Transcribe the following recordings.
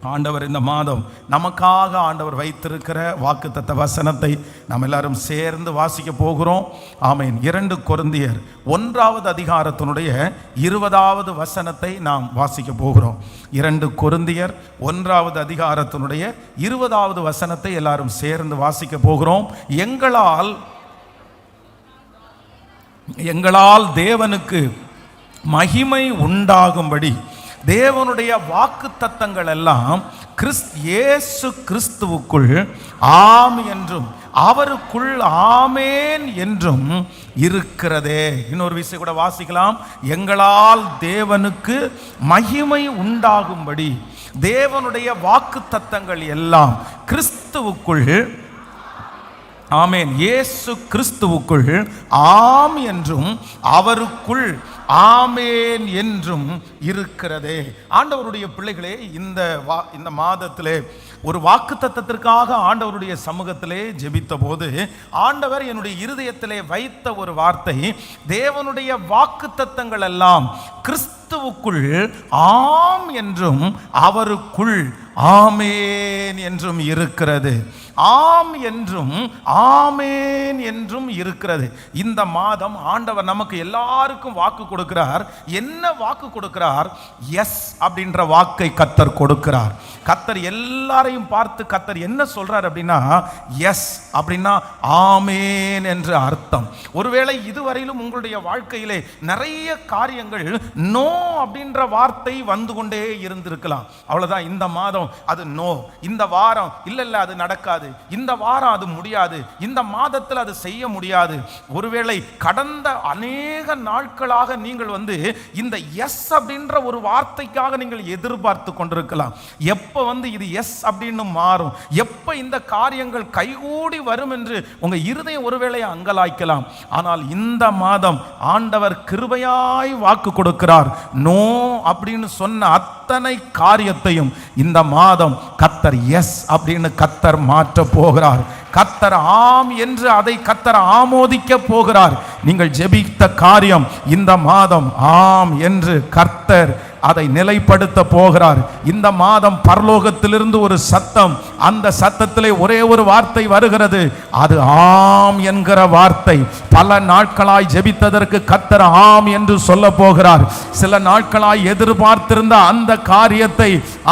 ஆண்டவர் இந்த மாதம் நமக்காக ஆண்டவர் வைத்திருக்கிற வாக்குத்தத்த வசனத்தை நாம் எல்லாரும் சேர்ந்து வாசிக்க போகிறோம். ஆமென். 2 கொரிந்தியர் 1வது அதிகாரத்தினுடைய 20வது வசனத்தை நாம் வாசிக்க போகிறோம். 2 கொரிந்தியர் 1வது அதிகாரத்தினுடைய 20வது வசனத்தை எல்லாரும் சேர்ந்து வாசிக்க போகிறோம். எங்களால் தேவனுக்கு மகிமை உண்டாகும்படி தேவனுடைய வாக்குத்தத்தங்கள் எல்லாம் இயேசு கிறிஸ்துவுக்குள் ஆம் என்றும் அவருக்குள் ஆமேன் என்றும் இருக்கிறதே. இன்னொரு விஷயம் கூட வாசிக்கலாம். எங்களால் தேவனுக்கு மகிமை உண்டாகும்படி தேவனுடைய வாக்குத்தத்தங்கள் எல்லாம் கிறிஸ்துவுக்குள் ஆமேன், இயேசு கிறிஸ்துவுக்குள் ஆம் என்றும் அவருக்குள் ஆமேன் என்றும் இருக்கிறதே. ஆண்டவருடைய பிள்ளைகளே, இந்த மாதத்திலே ஒரு வாக்குத்தத்தத்திற்காக ஆண்டவருடைய சமூகத்திலே ஜெபித்த போது ஆண்டவர் என்னுடைய இருதயத்திலே வைத்த ஒரு வார்த்தை, தேவனுடைய வாக்குத்தத்தங்கள் எல்லாம் கிறிஸ்துவுக்குள் ஆம் என்றும் அவருக்குள் ஆமேன் என்றும் இருக்கிறது. ஆம் என்றும் ஆமேன் என்றும் இருக்கிறது. இந்த மாதம் ஆண்டவர் நமக்கு எல்லாருக்கும் வாக்கு கொடுக்கிறார். என்ன வாக்கு கொடுக்கிறார்? எஸ் அப்படின்ற வாக்கை கர்த்தர் கொடுக்கிறார். கர்த்தர் எல்லாரையும் பார்த்து கர்த்தர் என்ன சொல்றார் அப்படின்னா, எஸ் அப்படின்னா ஆமேன் என்று அர்த்தம். ஒருவேளை இதுவரையிலும் உங்களுடைய வாழ்க்கையிலே நிறைய காரியங்கள் நோ அப்படின்ற வார்த்தை வந்து கொண்டே இருந்திருக்கலாம். அவ்வளவுதான், இந்த மாதம் அது நோ, இந்த வாரம் இல்ல அது நடக்காது, இந்த வாரம் அது முடியாது, இந்த மாதத்தில் அது செய்ய முடியாது. ஒருவேளை கடந்த அநேக நாட்களாக நீங்கள் இந்த எஸ் அப்படின்ற ஒரு வார்த்தைக்காக நீங்கள் எதிர்பார்த்து கொண்டிருக்கலாம். எப்ப இது எஸ் அப்படின்னு மாறும், எப்ப இந்த காரியங்கள் கைகூடி வரும் என்று உங்க இருதயம் ஒருவேளை அங்கலாய்க்கலாம். ஆனால் இந்த மாதம் ஆண்டவர் கிருபையாய் வாக்கு கொடுக்கிறார். நோ அப்படின்னு சொன்ன அத்தனை காரியத்தையும் இந்த மாதம் கர்த்தர் எஸ் அப்படின்னு கர்த்தர் மாற்ற போகிறார். கர்த்தர் ஆம் என்று அதை கர்த்தர் ஆமோதிக்க போகிறார். நீங்கள் ஜெபித்த காரியம் இந்த மாதம் ஆம் என்று கர்த்தர் அதை நிலைப்படுத்த போகிறார். இந்த மாதம் பரலோகத்திலிருந்து ஒரு சத்தம், அந்த சத்தத்திலே ஒரே ஒரு வார்த்தை வருகிறது, அது ஆம் என்கிற வார்த்தை. பல நாட்களாய் ஜெபித்ததற்கு கர்த்தர் ஆம் என்று சொல்ல போகிறார். சில நாட்களாய் எதிர்பார்த்திருந்த அந்த காரியத்தை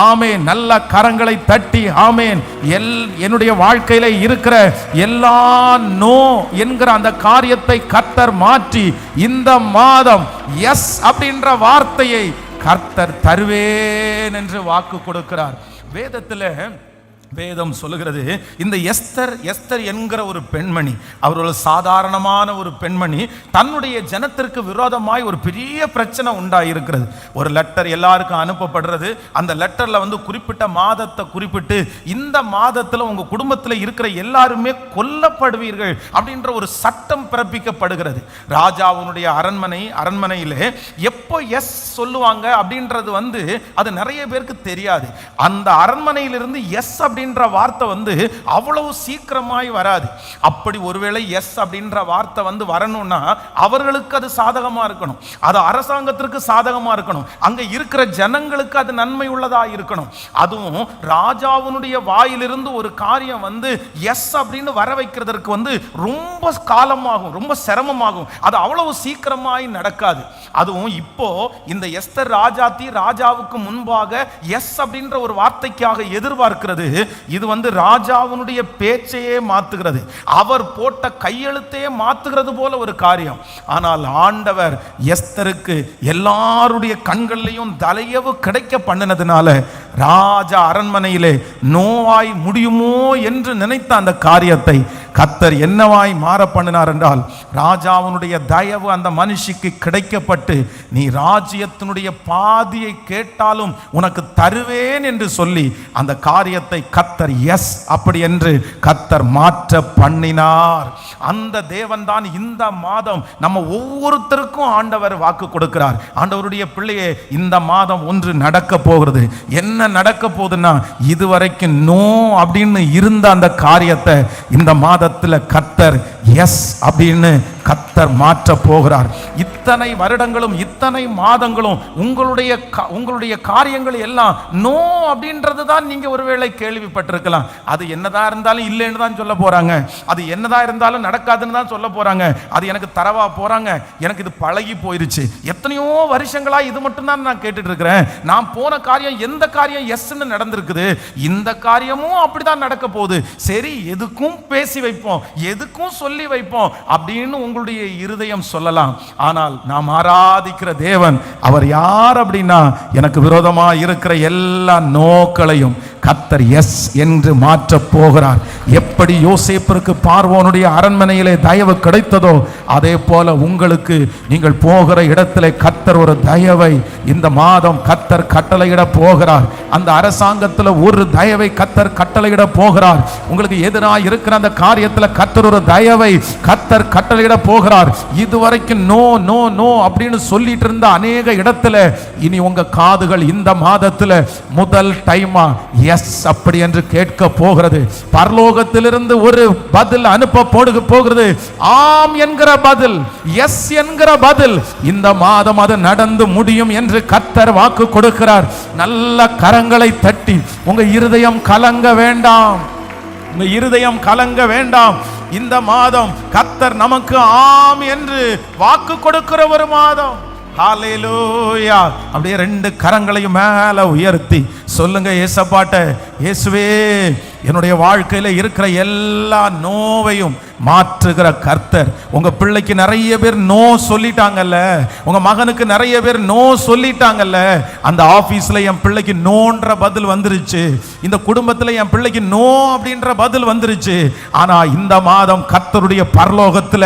ஆமேன் நல்ல கரங்களை தட்டி ஆமேன் என்னுடைய வாழ்க்கையில இருக்கிற எல்லா நோ என்கிற அந்த காரியத்தை கர்த்தர் மாற்றி இந்த மாதம் எஸ் அப்படின்ற வார்த்தையை கர்த்தர் தருவேன் என்று வாக்கு கொடுக்கிறார். வேதம் சொல்லுகிறது, இந்த எஸ்தர் என்கிற ஒரு பெண்மணி, அவர் ஒரு சாதாரணமான ஒரு பெண்மணி, தன்னுடைய ஜனத்திற்கு விரோதமாய் ஒரு பெரிய பிரச்சனை உண்டாயிருக்கிறது. ஒரு லெட்டர் எல்லாருக்கும் அனுப்பப்படுறது. அந்த லெட்டர்ல குறிப்பிட்ட மாதத்தை குறிப்பிட்டு, இந்த மாதத்தில் உங்க குடும்பத்தில் இருக்கிற எல்லாருமே கொல்லப்படுவீர்கள் அப்படின்ற ஒரு சட்டம் பிறப்பிக்கப்படுகிறது. ராஜாவுடைய அரண்மனையிலே எப்போ எஸ் சொல்லுவாங்க அப்படின்றது அது நிறைய பேருக்கு தெரியாது. அந்த அரண்மனையிலிருந்து எஸ் அப்படின்ற வார்த்தை அவ்வளவு சீக்கிரமாய் வராது. அப்படி ஒருவேளை எஸ் அப்படின்ற வார்த்தை வரணும்னா அவர்களுக்கு அது சாதகமா இருக்கணும், அது அரசாங்கத்திற்கு சாதகமா இருக்கணும், அங்க இருக்கிற ஜனங்களுக்கு அது நன்மை உள்ளதா இருக்கணும். அதுவும் ராஜாவுடைய வாயிலிருந்து ஒரு காரியம் எஸ் அப்படின்னு வர வைக்கிறதுக்கு ரொம்ப காலமாகும், ரொம்ப சிரமமாகும். அது அவ்வளவு சீக்கிரமாய் நடக்காது. அதுவும் இப்போ இந்த எஸ்தர் ராஜாவுக்கு முன்பாக எஸ் அப்படின்ற ஒரு வார்த்தைக்காக எதிர்பார்க்கிறது. இது ராஜாவுடைய பேச்சையே மாத்துகிறது, அவர் போட்ட கையெழுத்தையே மாத்துகிறது போல ஒரு காரியம். ஆனால் ஆண்டவர் எஸ்தருக்கு எல்லாருடைய கண்கள்லையும் தயவு கிடைக்க பண்ணினதுனால ராஜா அரண்மனையிலே நோவாய் முடியுமோ என்று நினைத்த அந்த காரியத்தை கர்த்தர் என்னவாய் மாற பண்ணினார் என்றால், ராஜாவுடைய தயவு அந்த மனுஷிக்கு கிடைக்கப்பட்டு, நீ ராஜ்யத்தினுடைய பாதியை கேட்டாலும் உனக்கு தருவேன் என்று சொல்லி அந்த காரியத்தை கர்த்தர் எஸ் அப்படி என்று கர்த்தர் மாற்ற பண்ணினார். அந்த தேவன் தான் இந்த மாதம் நம்ம ஒவ்வொருத்தருக்கும் ஆண்டவர் வாக்கு கொடுக்கிறார். ஆண்டவருடைய பிள்ளையே, இந்த மாதம் ஒன்று நடக்க போகிறது. என்ன நடக்க போகுதுன்னா, இதுவரைக்கும் நோ அப்படின்னு இருந்த அந்த காரியத்தை இந்த மாதம் மாதத்தில் கர்த்தர் எஸ் அப்படின்னு கர்த்தர் மாற்ற போகிறார். இத்தனை வருடங்களும் இத்தனை மாதங்களும் உங்களுடைய காரியங்கள் எல்லாம் நோ அப்படின்றது தான் நீங்க ஒருவேளை கேள்விப்பட்டிருக்கலாம். அது என்னதான் இருந்தாலும் இல்லைன்னு தான் சொல்ல போறாங்க, அது என்னதான் இருந்தாலும் நடக்காதுன்னு தான் சொல்ல போறாங்க, அது எனக்கு தரவா போறாங்க, எனக்கு இது பழகி போயிருச்சு, எத்தனையோ வருஷங்களா இது மட்டும் தான் நான் கேட்டுட்டு இருக்கிறேன், நான் போன காரியம் எந்த காரியம் எஸ்ன்னு நடந்திருக்குது, இந்த காரியமும் அப்படிதான் நடக்க போகுது, சரி எதுக்கும் பேசி வைப்போம், எதுக்கும் சொல்லி வைப்போம் அப்படின்னு உங்களுடைய இருதயம் சொல்லலாம். ஆனால் நாம் ஆராதிக்கிற தேவன் அவர் யார் அப்படின்னா, எனக்கு விரோதமா இருக்கிற எல்லா நோக்களையும் கர்த்தர் எஸ் என்று மாற்ற போகிறார். எப்படி யோசேப்பிற்கு பார்வோனுடைய அரண்மனையிலே தயவு கிடைத்ததோ அதே போல உங்களுக்கு நீங்கள் போகிற இடத்திலே கர்த்தர் ஒரு தயவை இந்த மாதம் கர்த்தர் கட்டளையிட போகிறார். அந்த அரசாங்கத்தில் ஒரு தயவை கர்த்தர் கட்டளையிட போகிறார். உங்களுக்கு எதிராக இருக்கிற அந்த காரியத்தில் கர்த்தர் ஒரு தயவை கர்த்தர் கட்டளையிட போகிறார். இதுவரைக்கும் நோ நோ நோ அப்படின்னு சொல்லிட்டு இருந்த அநேக இடத்துல இனி உங்க காதுகள் இந்த மாதத்தில் முதல் டைமா எஸ் அப்படி என்று கேட்க போகிறது. பரலோகத்திலிருந்து ஒரு பதில் அனுப்ப போகிறது. ஆம் என்கிற பதில், எஸ் என்கிற பதில். இந்த மாதம் அது நடந்து முடியும் என்று கர்த்தர் வாக்கு கொடுக்கிறார். நல்ல கரங்களை தட்டி உங்க இருதயம் கலங்க வேண்டாம், உங்க இருதயம் கலங்க வேண்டாம். இந்த மாதம் கர்த்தர் நமக்கு ஆம் என்று வாக்கு கொடுக்கிற ஒரு மாதம். ஹல்லேலூயா. அப்படியே ரெண்டு கரங்களையும் மேல உயர்த்தி சொல்லுங்க ஏசப்பாட்ட, இயேசுவே என்னுடைய வாழ்க்கையில இருக்கிற எல்லா நோவையும் மாற்றுகிற கர்த்தர். உங்க பிள்ளைக்கு நிறைய பேர் நோ சொல்லிட்டாங்கல்ல, உங்க மகனுக்கு நிறைய பேர் நோ சொல்லிட்டாங்கல்ல, அந்த ஆபீஸ்ல என் பிள்ளைக்கு நோன்ற பதில் வந்துருச்சு, இந்த குடும்பத்துல என் பிள்ளைக்கு நோ அப்படின்ற பதில் வந்துருச்சு. ஆனா இந்த மாதம் கர்த்தருடைய பரலோகத்துல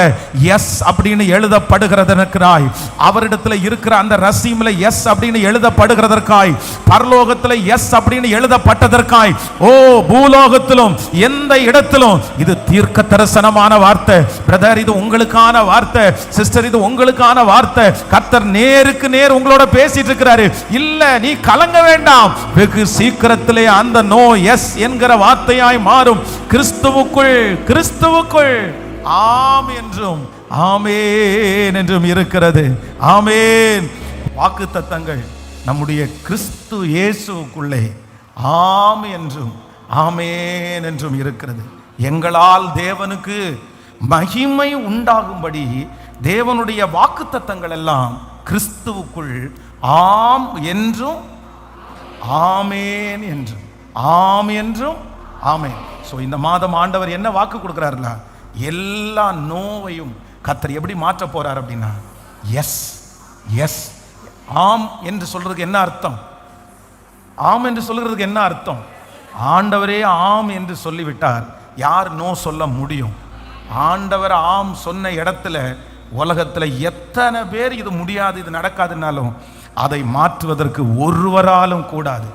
எஸ் அப்படின்னு எழுதப்படுகிறதற்காய், அவரிடத்துல இருக்கிற அந்த ரசீம்ல எஸ் அப்படின்னு எழுதப்படுகிறதற்காய், பரலோகத்துல எஸ் அப்படின்னு எழுதப்பட்டதற்காய், ஓ பூலோகத்திலும் எந்த இடத்திலும் இது தீர்க்க தரிசனமான வார்த்தை. பிரதர் இது உங்களுக்கான வார்த்தை, சிஸ்டர் இது உங்களுக்கான வார்த்தை. கர்த்தர் நேருக்கு நேர் உங்களோட பேசிட்டு இருக்கிறாரு. இல்ல நீ கலங்க வேண்டாம், வெகு சீக்கிரத்திலே அந்த நோ எஸ் என்கிற வார்த்தையாய் மாறும். கிறிஸ்துவுக்குள் கிறிஸ்துவுக்குள் ஆம் என்றும் ஆமேன் என்றும் இருக்கிறது. ஆமேன். வாக்குத்தத்தங்கள் நம்முடைய கிறிஸ்து இயேசுவுக்குள்ளே ஆம் என்றும் ஆமேன் என்றும் இருக்கிறது. எங்களால் தேவனுக்கு மகிமை உண்டாகும்படி தேவனுடைய வாக்குத்தத்தங்கள் எல்லாம் கிறிஸ்துவுக்குள் ஆம் என்றும் ஆமேன் என்றும் ஆம் என்றும் ஆமேன். ஸோ இந்த மாதம் ஆண்டவர் என்ன வாக்கு கொடுக்கிறாருல, எல்லா நோவையும் கர்த்தர் எப்படி மாற்ற போறார் அப்படின்னா எஸ் எஸ். ஆம் என்று சொல்றதுக்கு என்ன அர்த்தம்? ஆம் என்று சொல்கிறதுக்கு என்ன அர்த்தம்? ஆண்டவரே ஆம் என்று சொல்லிவிட்டார், யார் நோ சொல்ல முடியும்? ஆண்டவர் ஆம் சொன்ன இடத்துல உலகத்தில் எத்தனை பேர் இது முடியாது இது நடக்காதுன்னாலும் அதை மாற்றுவதற்கு ஒருவராலும் கூடாது.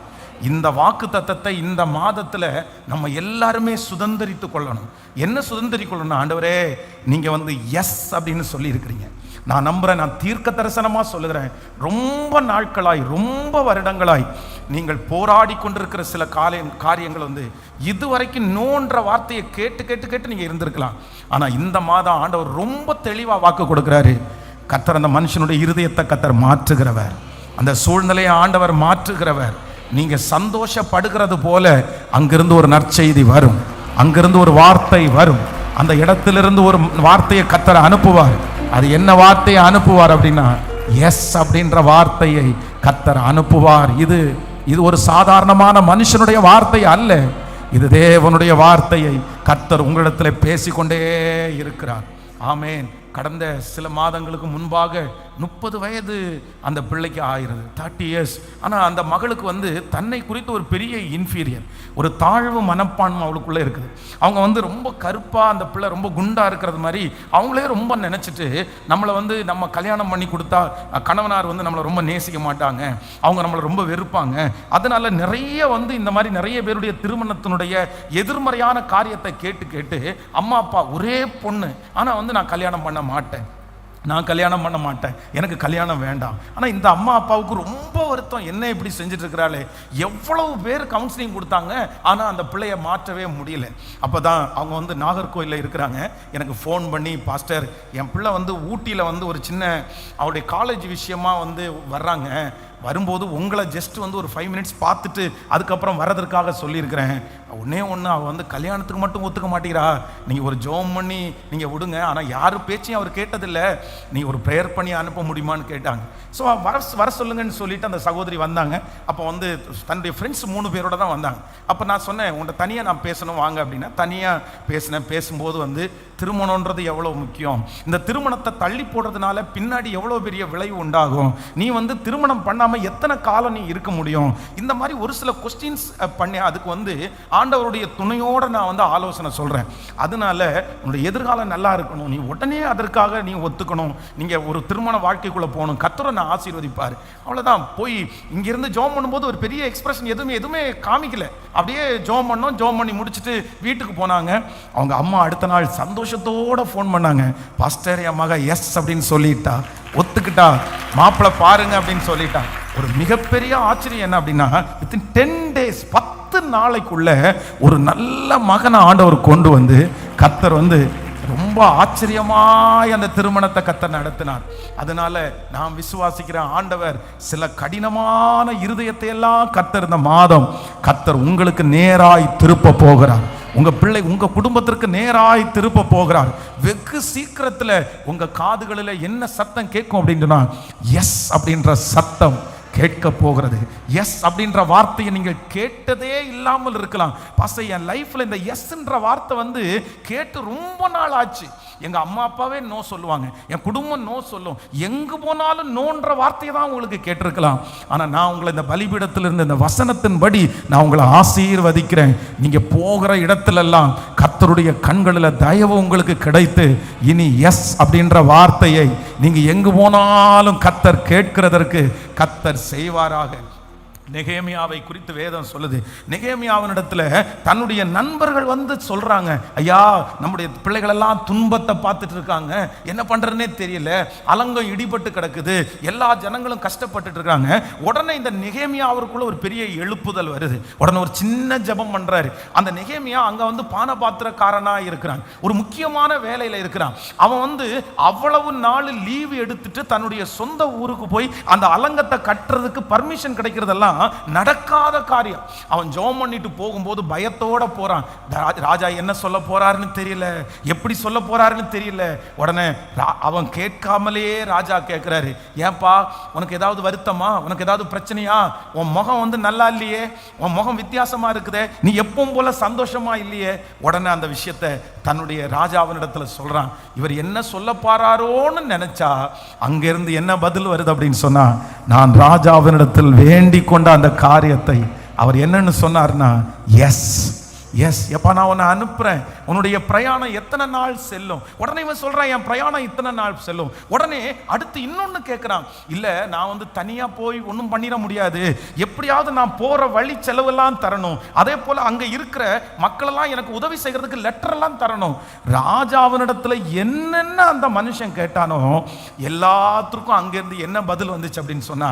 இந்த வாக்கு தத்தத்தை இந்த மாதத்தில் நம்ம எல்லாருமே சுதந்திரித்து கொள்ளணும். என்ன சுதந்திரித்து கொள்ளணும்? ஆண்டவரே நீங்கள் எஸ் அப்படின்னு சொல்லி இருக்கிறீங்க, நான் நம்புறேன், நான் தீர்க்க தரிசனமா சொல்லுகிறேன், ரொம்ப நாட்களாய் ரொம்ப வருடங்களாய் நீங்கள் போராடி கொண்டிருக்கிற சில காரியங்கள் இதுவரைக்கும் நோன்ற வார்த்தையை கேட்டு கேட்டு கேட்டு நீங்க இருந்திருக்கலாம். ஆனா இந்த மாதம் ஆண்டவர் ரொம்ப தெளிவா வாக்கு கொடுக்கிறாரு. கர்த்தர் அந்த மனுஷனுடைய இருதயத்தை கர்த்தர் மாற்றுகிறவர், அந்த சூழ்நிலையை ஆண்டவர் மாற்றுகிறவர். நீங்க சந்தோஷப்படுகிறது போல அங்கிருந்து ஒரு நற்செய்தி வரும், அங்கிருந்து ஒரு வார்த்தை வரும், அந்த இடத்திலிருந்து ஒரு வார்த்தையை கர்த்தர் அனுப்புவார். அது என்ன வார்த்தையை அனுப்புவார் அப்படின்னா எஸ் அப்படின்ற வார்த்தையை கர்த்தர் அனுப்புவார். இது ஒரு சாதாரணமான மனுஷனுடைய வார்த்தை அல்ல, இது தேவனுடைய வார்த்தையை கர்த்தர் உங்களிடத்தில் பேசிக்கொண்டே இருக்கிறார். ஆமேன். கடந்த சில மாதங்களுக்கு முன்பாக 30 வயது அந்த பிள்ளைக்கு ஆகிறது, 30 years. ஆனால் அந்த மகளுக்கு தன்னை குறித்து ஒரு பெரிய இன்ஃபீரியர், ஒரு தாழ்வு மனப்பான்மை அவளுக்குள்ளே இருக்குது. அவங்க ரொம்ப கருப்பாக, அந்த பிள்ளை ரொம்ப குண்டாக இருக்கிறது மாதிரி அவங்களே ரொம்ப நினச்சிட்டு நம்மளை நம்ம கல்யாணம் பண்ணி கொடுத்தா கணவனார் நம்மளை ரொம்ப நேசிக்க மாட்டாங்க, அவங்க நம்மளை ரொம்ப வெறுப்பாங்க. அதனால நிறைய இந்த மாதிரி நிறைய பேருடைய திருமணத்தினுடைய எதிர்மறையான காரியத்தை கேட்டு கேட்டு அம்மா அப்பா ஒரே பொண்ணு, ஆனால் நான் கல்யாணம் பண்ண மாட்டேன், நான் கல்யாணம் பண்ண மாட்டேன், எனக்கு கல்யாணம் வேண்டாம். ஆனால் இந்த அம்மா அப்பாவுக்கு ரொம்ப வருத்தம், என்ன இப்படி செஞ்சுட்டு இருக்கிறாளே. எவ்வளவு பேர் கவுன்சிலிங் கொடுத்தாங்க, ஆனால் அந்த பிள்ளையை மாற்றவே முடியல. அப்போ தான் அவங்க வந்து நாகர்கோயிலில் இருக்கிறாங்க, எனக்கு ஃபோன் பண்ணி, பாஸ்டர் என் பிள்ளை வந்து ஊட்டியில் வந்து ஒரு சின்ன அவருடைய காலேஜ் விஷயமா வந்து வர்றாங்க, வரும்போது உங்களை ஜஸ்ட் வந்து ஒரு 5 மினிட்ஸ் பார்த்துட்டு அதுக்கப்புறம் வரதற்காக சொல்லியிருக்கிறேன். ஒன்றே ஒன்று, அவள் வந்து கல்யாணத்துக்கு மட்டும் ஒத்துக்க மாட்டேங்கிறா, நீங்கள் ஒரு ஜோம் பண்ணி நீங்கள் விடுங்க, ஆனால் யார் பேச்சையும் அவர் கேட்டதில்லை, நீங்கள் ஒரு ப்ரேயர் பண்ணி அனுப்ப முடியுமான்னு கேட்டாங்க. ஸோ வர சொல்லுங்கன்னு சொல்லிட்டு அந்த சகோதரி வந்தாங்க. அப்போ வந்து தன்னுடைய ஃப்ரெண்ட்ஸ் 3 பேரோட தான் வந்தாங்க. அப்போ நான் சொன்னேன், உன்கிட்ட தனியாக நான் பேசணும் வாங்க அப்படின்னா. தனியாக பேசும்போது வந்து திருமணன்றது எவ்வளோ முக்கியம், இந்த திருமணத்தை தள்ளி போடுறதுனால பின்னாடி எவ்வளோ பெரிய விளைவு உண்டாகும், நீ வந்து திருமணம் பண்ணாமல் எத்தனை காலம் நீ இருக்க முடியும், இந்த மாதிரி ஒரு சில கொஸ்டின்ஸ் பண்ணி அதுக்கு வந்து ஆண்டவருடைய துணையோடு நான் வந்து ஆலோசனை சொல்கிறேன். அதனால உன்னுடைய எதிர்காலம் நல்லா இருக்கணும், நீ உடனே அதற்காக நீ ஒத்துக்கணும், நீங்கள் ஒரு திருமண வாழ்க்கைக்குள்ளே போகணும், கர்த்தரை நான் ஆசீர்வதிப்பார். அவ்வளோதான். போய் இங்கேருந்து ஜோம் பண்ணும்போது ஒரு பெரிய எக்ஸ்பிரஷன் எதுவுமே காமிக்கல, அப்படியே ஜோம் பண்ணி முடிச்சுட்டு வீட்டுக்கு போனாங்க. அவங்க அம்மா அடுத்த நாள் சந்தோஷத்தோட ஃபோன் பண்ணாங்க, பாஸ்டர் என் மக எஸ் அப்படின்னு சொல்லிட்டா, ஒத்துக்கிட்டா, மாப்பிள்ளை பாருங்க அப்படின்னு சொல்லிட்டா. ஒரு மிகப்பெரிய ஆச்சரியம் என்ன அப்படின்னா, வித்தின் 10 days 10 நாளைக்குள்ள ஒரு நல்ல மகனை ஆண்டவர் கொண்டு வந்து கர்த்தர் வந்து ரொம்ப ஆச்சரியமாய் அந்த திருமணத்தை கர்த்தர் நடத்தினார். அதனால நான் விசுவாசிக்கிறேன், ஆண்டவர் சில கடினமான இருதயத்தை எல்லாம் கர்த்தர் இந்த மாதம் கர்த்தர் உங்களுக்கு நேராய் திருப்ப போகிறார். உங்க பிள்ளை உங்க குடும்பத்திற்கு நேராய் திருப்ப போகிறார். வெகு சீக்கிரத்துல உங்க காதுகளில் என்ன சத்தம் கேட்கும் அப்படின்னா, எஸ் அப்படின்ற சத்தம் கேட்க போகிறது. எஸ் அப்படின்ற வார்த்தையை நீங்கள் கேட்டதே இல்லாமல் இருக்கலாம். பாஸ்டர் என் லைஃப்ல இந்த எஸ்ன்ற வார்த்தை வந்து கேட்டு ரொம்ப நாள் ஆச்சு. எங்க அம்மா அப்பாவே நோ சொல்லுவாங்க, என் குடும்பம் நோ சொல்லும், எங்கு போனாலும் நோன்ற வார்த்தையை தான் உங்களுக்கு கேட்டிருக்கலாம். ஆனா நான் உங்களை இந்த பலிபீடத்திலிருந்து இந்த வசனத்தின்படி நான் உங்களை ஆசீர்வதிக்கிறேன். நீங்க போகிற இடத்திலெல்லாம் கர்த்தருடைய கண்களில் தயவு உங்களுக்கு கிடைத்து இனி எஸ் அப்படின்ற வார்த்தையை நீங்க எங்கு போனாலும் கர்த்தர் கேட்கிறதற்கு கர்த்தர் செய்வாராக. நெகேமியாவை குறித்து வேதம் சொல்லுது. நெகேமியாவினிடத்துல தன்னுடைய நண்பர்கள் வந்து சொல்றாங்க, ஐயா நம்முடைய பிள்ளைகள் எல்லாம் துன்பத்தை பார்த்துட்டு இருக்காங்க, என்ன பண்றதுன்னே தெரியல, அலங்கம் இடிபட்டு கிடக்குது, எல்லா ஜனங்களும் கஷ்டப்பட்டுட்டு இருக்காங்க. உடனே இந்த நெகேமியா அவருக்குள்ள ஒரு பெரிய எழுப்புதல் வருது. உடனே ஒரு சின்ன ஜெபம் பண்றாரு. அந்த நெகேமியா அங்க வந்து பானபாத்திரக்காரனா இருக்கிறான், ஒரு முக்கியமான வேலையில இருக்கிறான். அவன் வந்து அவ்வளவு நாள் லீவு எடுத்துட்டு தன்னுடைய சொந்த ஊருக்கு போய் அந்த அலங்கத்தை கட்டுறதுக்கு பர்மிஷன் கிடைக்கிறதெல்லாம் நடக்காத காரியம். அவன் ஜெபம் பண்ணிட்டு போகும்போது பயத்தோட போறான். ராஜா என்ன சொல்ல போறாருன்னு தெரியல, எப்படி சொல்ல போறாருன்னு தெரியல. உடனே அவன் கேட்காமலேயே ராஜா கேட்கிறாரு, ஏன்பா உனக்கு ஏதாவது வருத்தமா, உனக்கு ஏதாவது பிரச்சனையா, உன் முகம் வந்து நல்லா இல்லையே, உன் முகம் வித்தியாசமா இருக்குதே, நீ எப்பவும் போல சந்தோஷமா இல்லையே. உடனே அந்த விஷயத்தை தன்னுடைய ராஜாவினிடத்துல சொல்றான். இவர் என்ன சொல்ல பாராரோன்னு நினைச்சா அங்கிருந்து என்ன பதில் வருது அப்படின்னு சொன்னா, நான் ராஜாவினிடத்தில் வேண்டிக் கொண்ட அந்த காரியத்தை அவர் என்னன்னு சொன்னார்னா, எஸ் எஸ் எப்பா நான் உன்னை அனுப்புறேன், உன்னுடைய பிரயாணம் எத்தனை நாள் செல்லும். உடனே இவன் சொல்றான், என் பிரயாணம் இத்தனை நாள் செல்லும். உடனே அடுத்து இன்னொன்னு கேட்கிறான், இல்ல நான் வந்து தனியா போய் ஒன்றும் பண்ணிட முடியாது, எப்படியாவது நான் போற வழி செலவெல்லாம் தரணும், அதே போல அங்க இருக்கிற மக்களெல்லாம் எனக்கு உதவி செய்யறதுக்கு லெட்டர் எல்லாம் தரணும். ராஜாவினிடத்துல என்னென்ன அந்த மனுஷன் கேட்டானோ எல்லாத்துக்கும் அங்கிருந்து என்ன பதில் வந்துச்சு அப்படின்னு சொன்னா,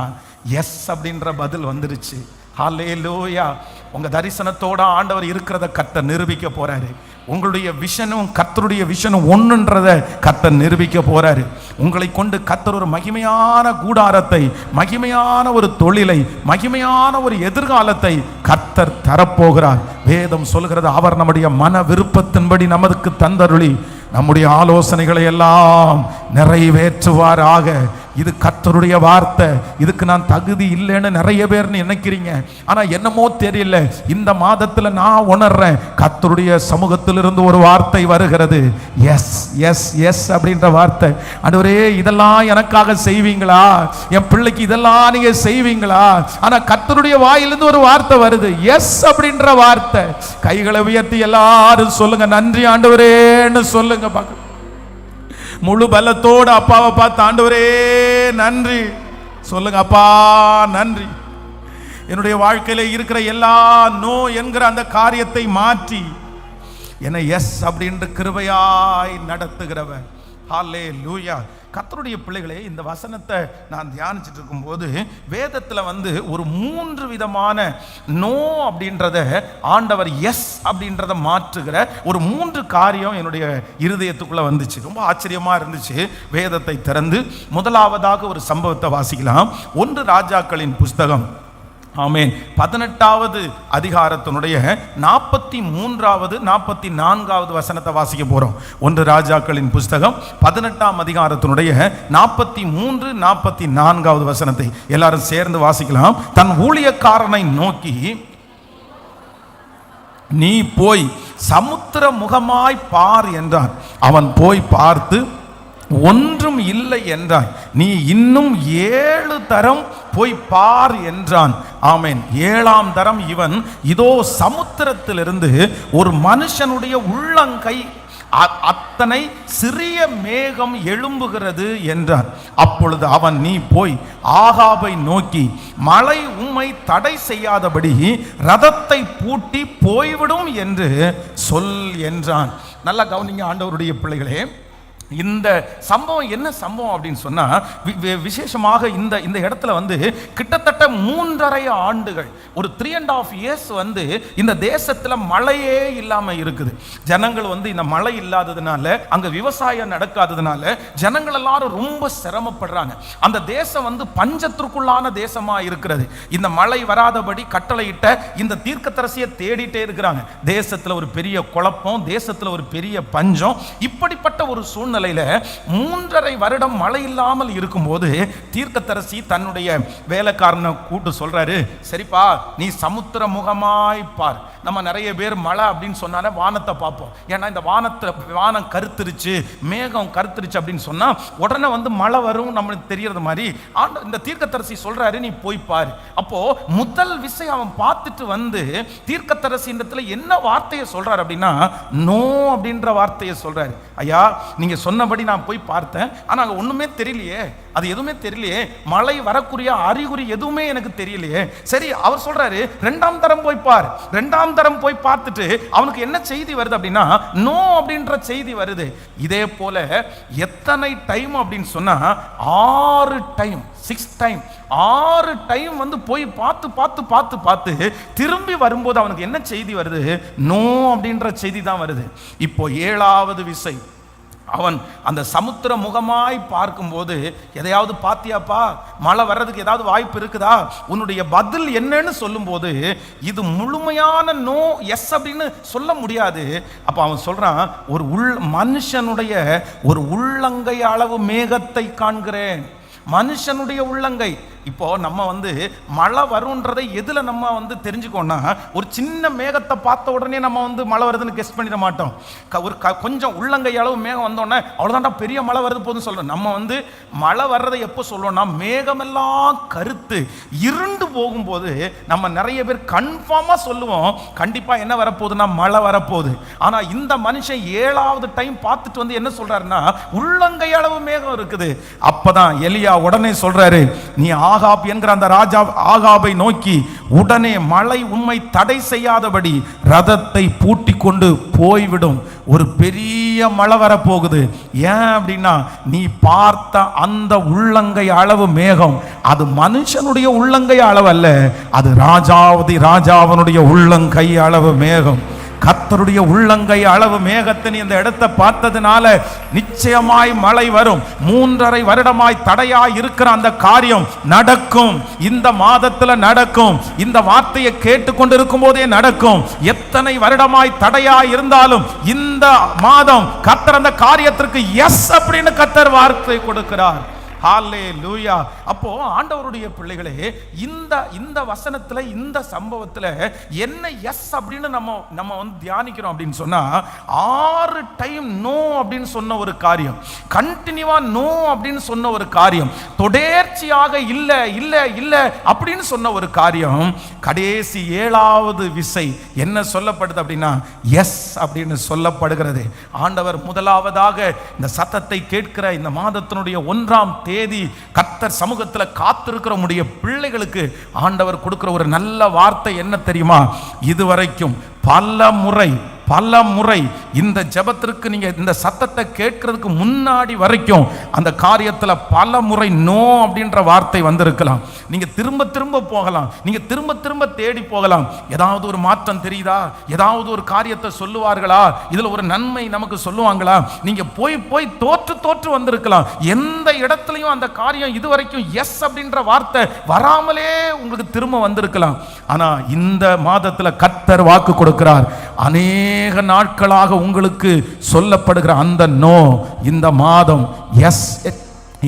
எஸ் அப்படின்ற பதில் வந்துருச்சு. ஹல்லேலூயா. உங்க தரிசனத்தோட ஆண்டவர் இருக்கிறத கர்த்தர் நிரூபிக்க போறாரு. உங்களுடைய விஷனும் கர்த்தருடைய விஷனும் ஒன்றுன்றத கர்த்தர் நிரூபிக்க போறாரு. உங்களை கொண்டு கர்த்தர் ஒரு மகிமையான கூடாரத்தை, மகிமையான ஒரு தொழிலை, மகிமையான ஒரு எதிர்காலத்தை கர்த்தர் தரப்போகிறார். வேதம் சொல்கிறது, அவர் நம்முடைய மன விருப்பத்தின்படி நமக்கு தந்தருளி நம்முடைய ஆலோசனைகளை எல்லாம் நிறைவேற்றுவாராக. இது கர்த்தருடைய வார்த்தை. இதுக்கு நான் தகுதி இல்லைன்னு நிறைய பேர் நினைக்கிறீங்க. ஆனா என்னமோ தெரியல, இந்த மாதத்துல நான் உணர்றேன், கர்த்தருடைய சமூகத்திலிருந்து ஒரு வார்த்தை வருகிறது. எஸ் எஸ் எஸ் அப்படின்ற வார்த்தை. ஆண்டவரே இதெல்லாம் எனக்காக செய்வீங்களா, என் பிள்ளைக்கு இதெல்லாம் நீங்க செய்வீங்களா? ஆனா கர்த்தருடைய வாயிலிருந்து ஒரு வார்த்தை வருது, எஸ் அப்படின்ற வார்த்தை. கைகளை உயர்த்தி எல்லாரும் சொல்லுங்க, நன்றி ஆண்டவரேன்னு சொல்லுங்க பார்க்க. முழு பலத்தோடு அப்பாவை பார்த்து, ஆண்டவரே நன்றி சொல்லுங்க. அப்பா நன்றி, என்னுடைய வாழ்க்கையில இருக்கிற எல்லா நோ என்கிற அந்த காரியத்தை மாற்றி என்னை எஸ் அப்படின்ற கிருபையாய் நடத்துகிறவன், ஹல்லேலூயா. கர்த்தருடைய பிள்ளைகளே, இந்த வசனத்தை நான் தியானிச்சுட்டு இருக்கும்போது வேதத்தில் ஒரு 3 விதமான நோ அப்படின்றத ஆண்டவர் எஸ் அப்படின்றத மாற்றுகிற ஒரு 3 காரியம் என்னுடைய இருதயத்துக்குள்ள வந்துச்சு. ரொம்ப ஆச்சரியமா இருந்துச்சு. வேதத்தை திறந்து முதலாவதாக ஒரு சம்பவத்தை வாசிக்கலாம். 1 ராஜாக்களின் புஸ்தகம், ஆமென், 18வது அதிகாரத்தினுடைய 43வது 44வது வசனத்தை வாசிக்க போறோம். 1 ராஜாக்களின் புஸ்தகம் 18ஆம் அதிகாரத்தினுடைய 43 44வது வசனத்தை எல்லாரும் சேர்ந்து வாசிக்கலாம். தன் ஊழியக்காரனை நோக்கி, நீ போய் சமுத்திர முகமாய் பார் என்றான். அவன் போய் பார்த்து ஒன்றும் இல்லை என்றான். நீ இன்னும் 7 தரம் போய் பார் என்றான். ஆமென். 7ஆம் தரம் இவன் இதோ சமுத்திரத்திலிருந்து ஒரு மனுஷனுடைய உள்ளங்கை அத்தனை சிறிய மேகம் எழும்புகிறது என்றான். அப்பொழுது அவன், நீ போய் ஆகாபை நோக்கி, மழை உம்மை தடை செய்யாதபடி ரதத்தை பூட்டி போய்விடும் என்று சொல் என்றான். நல்லா கவனிங்க ஆண்டவருடைய பிள்ளைகளே. இந்த சம்பவம் என்ன சம்பவம் அப்படின்னு சொன்னா, விசேஷமாக இந்த இடத்துல கிட்டத்தட்ட 3.5 ஆண்டுகள், ஒரு 3.5 years இந்த தேசத்துல மழையே இல்லாம இருக்குது. ஜனங்கள் இந்த மழை இல்லாததுனால, அங்க விவசாயம் நடக்காததுனால ஜனங்கள் எல்லாரும் ரொம்ப சிரமப்படுறாங்க. அந்த தேசம் பஞ்சத்திற்குள்ளான தேசமா இருக்கிறது. இந்த மழை வராதபடி கட்டளையிட்ட இந்த தீர்க்கதரிசியை தேடிட்டே இருக்கிறாங்க. தேசத்துல ஒரு பெரிய குழப்பம், தேசத்துல ஒரு பெரிய பஞ்சம். இப்படிப்பட்ட ஒரு சூழ்நிலை 3.5 வருடம் மழை இல்லாமல் இருக்கும்போது தீர்க்கதரிசி தன்னுடைய வேலைக்காரனை கூட்டு சொல்றாரு, சரிப்பா, நீ சமுத்திர முகமாய் பார். நம்ம நிறைய பேர் மழை அப்படின்னு சொன்னாலே வானத்தை பார்ப்போம். ஏன்னா இந்த வானம் கருத்துருச்சு, மேகம் கருத்துருச்சு அப்படின்னு சொன்னா உடனே மழை வரும் நம்மளுக்கு தெரியறது மாதிரி இந்த தீர்க்கதரிசி சொல்றாரு, நீ போய் பாரு. அப்போ முதல் விஷயம் அவன் பார்த்துட்டு தீர்க்கதரிசி இடத்துல என்ன வார்த்தையை சொல்றாரு அப்படின்னா, நோ அப்படின்ற வார்த்தையை சொல்றாரு. ஐயா, நீங்க சொன்னபடி நான் போய் பார்த்தேன், ஆனா அங்க ஒண்ணுமே தெரியலையே, அது எதுவுமே தெரியலையே, மழை வரக்கூடிய அறிகுறி எதுவுமே எனக்கு தெரியலையே. சரி, அவர் சொல்றாரு, 2ஆம் தரம் போய் பார். 2ஆம் தரம் போய் பார்த்துட்டு அவனுக்கு என்ன செய்தி வருது அப்படின்னா, நோ அப்படின்ற செய்தி வருது. இதே போல எத்தனை டைம் அப்படின்னு சொன்னா 6 டைம், 6 டைம், 6 டைம் போய் பார்த்து திரும்பி வரும்போது அவனுக்கு என்ன செய்தி வருது? நோ அப்படின்ற செய்தி தான் வருது. இப்போ 7வது விசை அவன் அந்த சமுத்திர முகமாய் பார்க்கும்போது, எதையாவது பாத்தியாப்பா, மழை வர்றதுக்கு ஏதாவது வாய்ப்பு இருக்குதா, உன்னுடைய பதில் என்னன்னு சொல்லும்போது இது முழுமையான நோ, எஸ் அப்படின்னு சொல்ல முடியாது. அப்ப அவன் சொல்றான், ஒரு மனுஷனுடைய ஒரு உள்ளங்கை அளவு மேகத்தை காண்கிறேன். மனுஷனுடைய உள்ளங்கை. இப்போ நம்ம மழை வரும்ன்றதை எதுல நம்ம தெரிஞ்சுக்கோன்னா, ஒரு சின்ன மேகத்தை பார்த்த உடனே நம்ம மழை வருதுன்னு கெஸ் பண்ணிட மாட்டோம். ஒரு கொஞ்சம் உள்ளங்கை அளவு மேகம் வந்தோடனே அவ்வளோதான்டா பெரிய மழை வருது போதுன்னு சொல்றோம். நம்ம மழை வர்றதை எப்போ சொல்றோம்னா, மேகமெல்லாம் கருத்து இருண்டு போகும்போது நம்ம நிறைய பேர் கன்ஃபார்மா சொல்லுவோம், கண்டிப்பா என்ன வரப்போகுதுன்னா மழை வரப்போகுது. ஆனா இந்த மனுஷன் 7வது டைம் பார்த்துட்டு என்ன சொல்றாருன்னா, உள்ளங்கை அளவு மேகம் இருக்குது. அப்பதான் எலியா உடனே சொல்றாரு, நீ ஆகாப் என்கிற அந்த ராஜா ஆகாபை நோக்கி, உடனே மழை உம்மை தடை செய்யாதபடி ரதத்தை பூட்டி கொண்டு போய்விடும். ஒரு பெரிய மழை வரப்போகுது. ஏன் அப்படின்னா, நீ பார்த்த அந்த உள்ளங்கை அளவு மேகம் அது மனுஷனுடைய உள்ளங்கை அளவு அல்ல, அது ராஜாவனுடைய உள்ளங்கை அளவு மேகம். கர்த்தருடைய உள்ளங்கை அளவு மேகத்தை நீ இந்த இடத்தை பார்த்ததுனால நிச்சயமாய் மழை வரும். 3.5 வருடமாய் தடையாய் இருக்கிற அந்த காரியம் நடக்கும். இந்த மாதத்துல நடக்கும். இந்த வார்த்தையை கேட்டுக்கொண்டிருக்கும் போதே நடக்கும். எத்தனை வருடமாய் தடையாய் இருந்தாலும் இந்த மாதம் கர்த்தர் அந்த காரியத்திற்கு எஸ் அப்படின்னு கர்த்தர் வார்த்தை கொடுக்கிறார். ஹல்லேலூயா. அப்போ ஆண்டவருடைய பிள்ளைகளே, இந்த வசனத்துல, இந்த சம்பவத்துல என்ன எஸ் அப்படின்னு நம்ம தியானிக்கிறோம் அப்படின்னு சொன்னா, 6 டைம் நோ அப்படின்னு சொன்ன ஒரு காரியம், கண்டினியூவா நோ அப்படின்னு சொன்ன ஒரு காரியம், தொடர்ச்சியாக இல்ல இல்ல இல்ல அப்படின்னு சொன்ன ஒரு காரியம், கடைசி 7வது விசை என்ன சொல்லப்படுது அப்படின்னா எஸ் அப்படின்னு சொல்லப்படுகிறது. ஆண்டவர் முதலாவதாக இந்த சத்தத்தை கேட்கிற இந்த மாதத்தினுடைய 1ஆம் தேதி கர்த்தர் சமூகத்தில் காத்திருக்கிற உம்முடைய பிள்ளைகளுக்கு ஆண்டவர் கொடுக்கிற ஒரு நல்ல வார்த்தை என்ன தெரியுமா? இதுவரைக்கும் பல முறை பல முறை இந்த ஜெபத்திற்கு நீங்க இந்த சத்தத்தை கேட்கறதுக்கு முன்னாடி வரைக்கும் அந்த காரியத்துல பல முறை நோ அப்படின்ற வார்த்தை வந்திருக்கலாம். நீங்க திரும்ப திரும்ப போகலாம், நீங்க திரும்ப திரும்ப தேடி போகலாம். ஏதாவது ஒரு மாற்றம் தெரியுதா, ஏதாவது ஒரு காரியத்தை சொல்லுவார்களா, இதுல ஒரு நன்மை நமக்கு சொல்லுவாங்களா, நீங்க போய் போய் தோற்று தோற்று வந்திருக்கலாம். எந்த இடத்துலையும் அந்த காரியம் இதுவரைக்கும் எஸ் அப்படின்ற வார்த்தை வராமலே உங்களுக்கு திரும்ப வந்திருக்கலாம். ஆனா இந்த மாதத்துல கர்த்தர் வாக்கு கொடுக்கிறார். அநேக நாட்களாக உங்களுக்கு சொல்லப்படுகிற அந்த நோ இந்த மாதம் எஸ்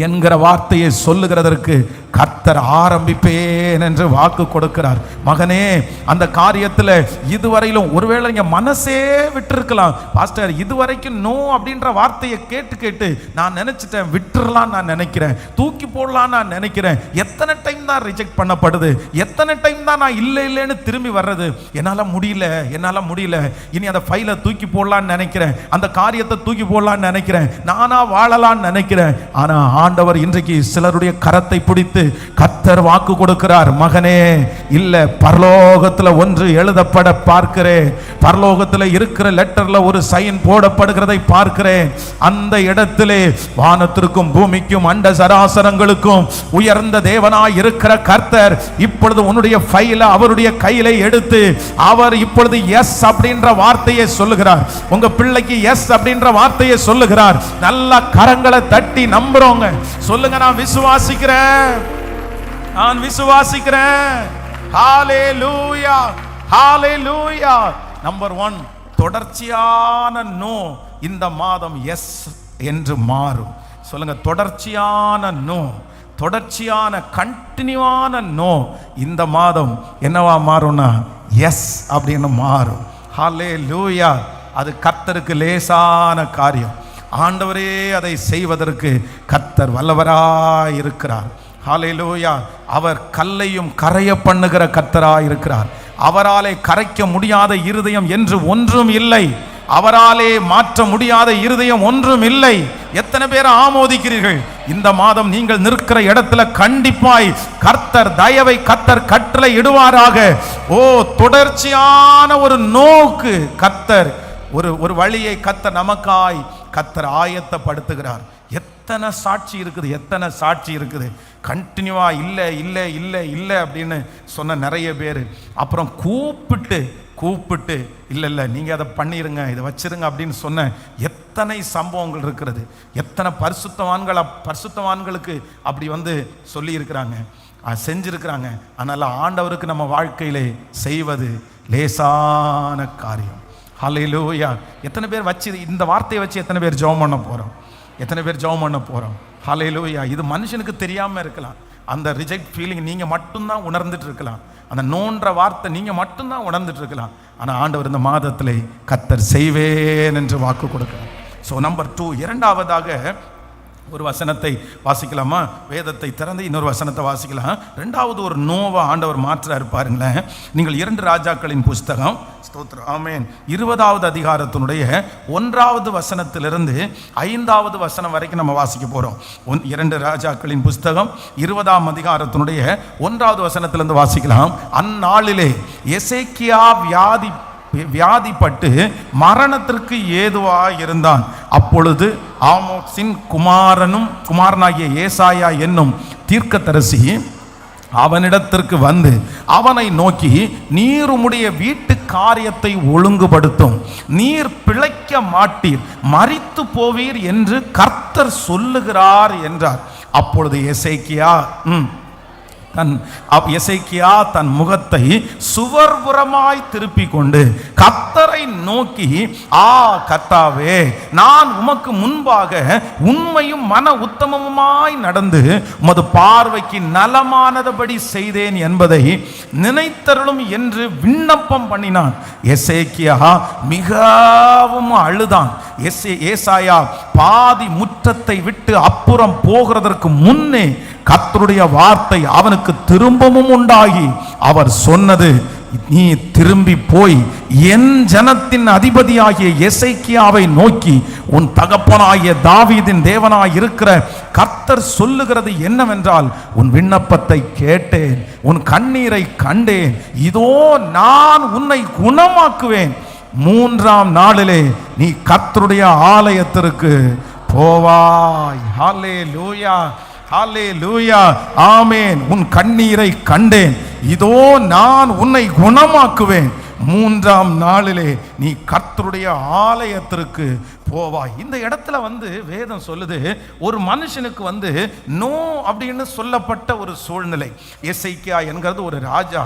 என்கிற வார்த்தையை சொல்லுகிறதற்கு கர்த்தர் ஆரம்பிப்பேன் என்று வாக்கு கொடுக்கிறார். மகனே, அந்த காரியத்தில் இதுவரையிலும் ஒருவேளை நீங்க மனசே விட்டுருக்கலாம். பாஸ்டர், இதுவரைக்கும் நோ அப்படின்ற வார்த்தையை கேட்டு கேட்டு நான் நினைச்சிட்டேன், விட்டுறலாம் நான் நினைக்கிறேன், தூக்கி போடலாம் நான் நினைக்கிறேன். எத்தனை டைம் தான் ரிஜெக்ட் பண்ணப்படுது, எத்தனை டைம் தான் நான் இல்லை இல்லைன்னு திரும்பி வர்றது, என்னால் முடியல, இனி அந்த ஃபைலை தூக்கி போடலான்னு நினைக்கிறேன், அந்த காரியத்தை தூக்கி போடலான்னு நினைக்கிறேன், நானா வாழலான்னு நினைக்கிறேன். ஆனா ஆண்டவர் இன்றைக்கு சிலருடைய கரத்தை பிடித்து கர்த்தர் வாக்கு கொடுக்கிறார். மகனே, இல்ல, பரலோகத்துல ஒன்று எழுதப்பட பார்க்கிறேன், பரலோகத்துல இருக்கிற லெட்டர்ல ஒரு சைன் போடப்படுகிறதை பார்க்கிறேன். அந்த இடத்திலே வானத்திற்கும் பூமிக்கும் அண்ட சராசரங்களுக்கும் உயர்ந்த தேவனாய் இருக்கிற கர்த்தர் இப்பொழுது உன்னுடைய ஃபைல அவருடைய கையில எடுத்து அவர் இப்பொழுது எஸ் அப்படின்ற வார்த்தையை சொல்லுகிறார். உங்க பிள்ளைக்கு எஸ் அப்படின்ற வார்த்தையை சொல்லுகிறார். நல்ல கரங்களை தட்டி நம்புறோங்க, சொல்லுங்க, நான் விசுவாசிக்கிறேன், நான் விசுவாசிக்கிறேன். ஹalleluya, ஹalleluya. நம்பர் 1, தொடர்ச்சியான நோ இந்த மாதம் எஸ் என்று மாறும். சொல்லுங்க, தொடர்ச்சியான நோ, தொடர்ச்சியான கண்டினியூவான நோ இந்த மாதம் என்னவா மாறும்னா எஸ் அப்படின்னு மாறும். ஹalleluya. அது கர்த்தருக்கு லேசான காரியம். ஆண்டவரே அதை செய்வதற்கு கர்த்தர் வல்லவராய் இருக்கிறார். ஹalleluya. அவர் கல்லையும் கரைய பண்ணுகிற கர்த்தராய் இருக்கிறார். அவராலே கரைக்க முடியாத இருதயம் என்று ஒன்றும் இல்லை, அவராலே மாற்ற முடியாத இருதயம் ஒன்றும் இல்லை. எத்தனை பேர் ஆமோதிக்கிறீர்கள்? இந்த மாதம் நீங்கள் நிற்கிற இடத்துல கண்டிப்பாய் கர்த்தர் தயவை கர்த்தர் கட்டளை இடுவாராக. ஓ, தொடர்ச்சியான ஒரு நோக்கு கர்த்தர், ஒரு வழியை கர்த்தர் நமக்காய் கர்த்தர் ஆயத்தப்படுத்துகிறார். எத்தனை சாட்சி இருக்குது, எத்தனை சாட்சி இருக்குது. கண்டினியூவா இல்லை இல்லை இல்லை இல்லை அப்படின்னு சொன்ன நிறைய பேர் அப்புறம் கூப்பிட்டு இல்லை நீங்கள் அதை பண்ணிடுங்க, இதை வச்சிருங்க அப்படின்னு சொன்ன எத்தனை சம்பவங்கள் இருக்கிறது. எத்தனை பரிசுத்தவான்களுக்கு அப்படி வந்து சொல்லி இருக்கிறாங்க, செஞ்சிருக்கிறாங்க. அதனால ஆண்டவருக்கு நம்ம வாழ்க்கையிலே செய்வது லேசான காரியம். ஹல்லேலூயா. எத்தனை பேர் வச்சு இந்த வார்த்தையை வச்சு எத்தனை பேர் ஜெபம் பண்ண போகிறோம், எத்தனை பேர் ஜெபம் பண்ண போகிறோம். ஹல்லேலூயா. இது மனுஷனுக்கு தெரியாமல் இருக்கலாம். அந்த ரிஜெக்ட் ஃபீலிங் நீங்கள் மட்டும்தான் உணர்ந்துட்டு இருக்கலாம், அந்த நோன்ற வார்த்தை நீங்கள் மட்டும்தான் உணர்ந்துட்டு இருக்கலாம். ஆனால் ஆண்டவர் இந்த மாதத்தில் கர்த்தர் செய்வேன் என்று வாக்கு கொடுக்கிறார். ஸோ நம்பர் 2, இரண்டாவதாக ஒரு வசனத்தை வாசிக்கலாமா? வேதத்தை திறந்து இன்னொரு வசனத்தை வாசிக்கலாம். ரெண்டாவது ஒரு நோவா ஆண்டவர் மாற்றாரு பாருங்களேன். நீங்கள் 2 ராஜாக்களின் புஸ்தகம், ஸ்தோத்திரம், ஆமென், 20வது அதிகாரத்தினுடைய 1வது வசனத்திலிருந்து 5வது வசனம் வரைக்கும் நம்ம வாசிக்க போறோம். 2 ராஜாக்களின் புஸ்தகம் 20ஆம் அதிகாரத்தினுடைய 1வது வசனத்திலிருந்து வாசிக்கலாம். அந்நாளிலே எசேக்கியா வியாதிப்பட்டு மரணத்திற்கு ஏதுவாய் இருந்தான். அப்பொழுது ஆமோத்சின் குமாரனாகிய ஏசாயா என்னும் தீர்க்கதரிசி அவனிடத்திற்கு வந்து அவனை நோக்கி, நீர் உம்முடைய வீட்டு காரியத்தை ஒழுங்குபடுத்தும், நீர் பிழைக்க மாட்டீர், மரித்து போவீர் என்று கர்த்தர் சொல்லுகிறார் என்றார். அப்பொழுது எசேக்கியா தன் முகத்தை சுவர்புறமாய் திருப்பி கொண்டு கர்த்தரை நோக்கி, கர்த்தாவே, நான் உமக்கு முன்பாக உண்மையும் மன உத்தமமாய் நடந்து உமது பார்வைக்கு நலமானதபடி செய்தேன் என்பதை நினைத்தருளும் என்று விண்ணப்பம் பண்ணினான். எசேக்கியா மிகவும் அழுதான். ஏசாயா பாதி முற்றத்தை விட்டு அப்புறம் போகிறதற்கு முன்னே கர்த்தருடைய வார்த்தை அவனுக்கு திரும்பவும் உண்டாகி அவர் சொன்னது, நீ திரும்பி போய் என் ஜனத்தின் அதிபதியாகிய எசேக்கியாவை நோக்கி, உன் தகப்பனாகிய தாவீதின் தேவனாய் இருக்கிற கர்த்தர் சொல்லுகிறது என்னவென்றால், உன் விண்ணப்பத்தை கேட்டேன், உன் கண்ணீரை கண்டேன், இதோ நான் உன்னை குணமாக்குவேன், மூன்றாம் நாளிலே நீ கர்த்தருடைய ஆலயத்திற்கு போவாய். ஹல்லேலூயா, ஹல்லேலூயா, ஆமென். உன் கண்ணீரை கண்டேன், இதோ நான் உன்னை குணமாக்குவேன், மூன்றாம் நாளிலே நீ கர்த்தருடைய ஆலயத்திற்கு போவாய். இந்த இடத்துல வேதம் சொல்லுது, ஒரு மனுஷனுக்கு நோ அப்படின்னு சொல்லப்பட்ட ஒரு சூழ்நிலை. எசேக்கியா என்கிறது ஒரு ராஜா.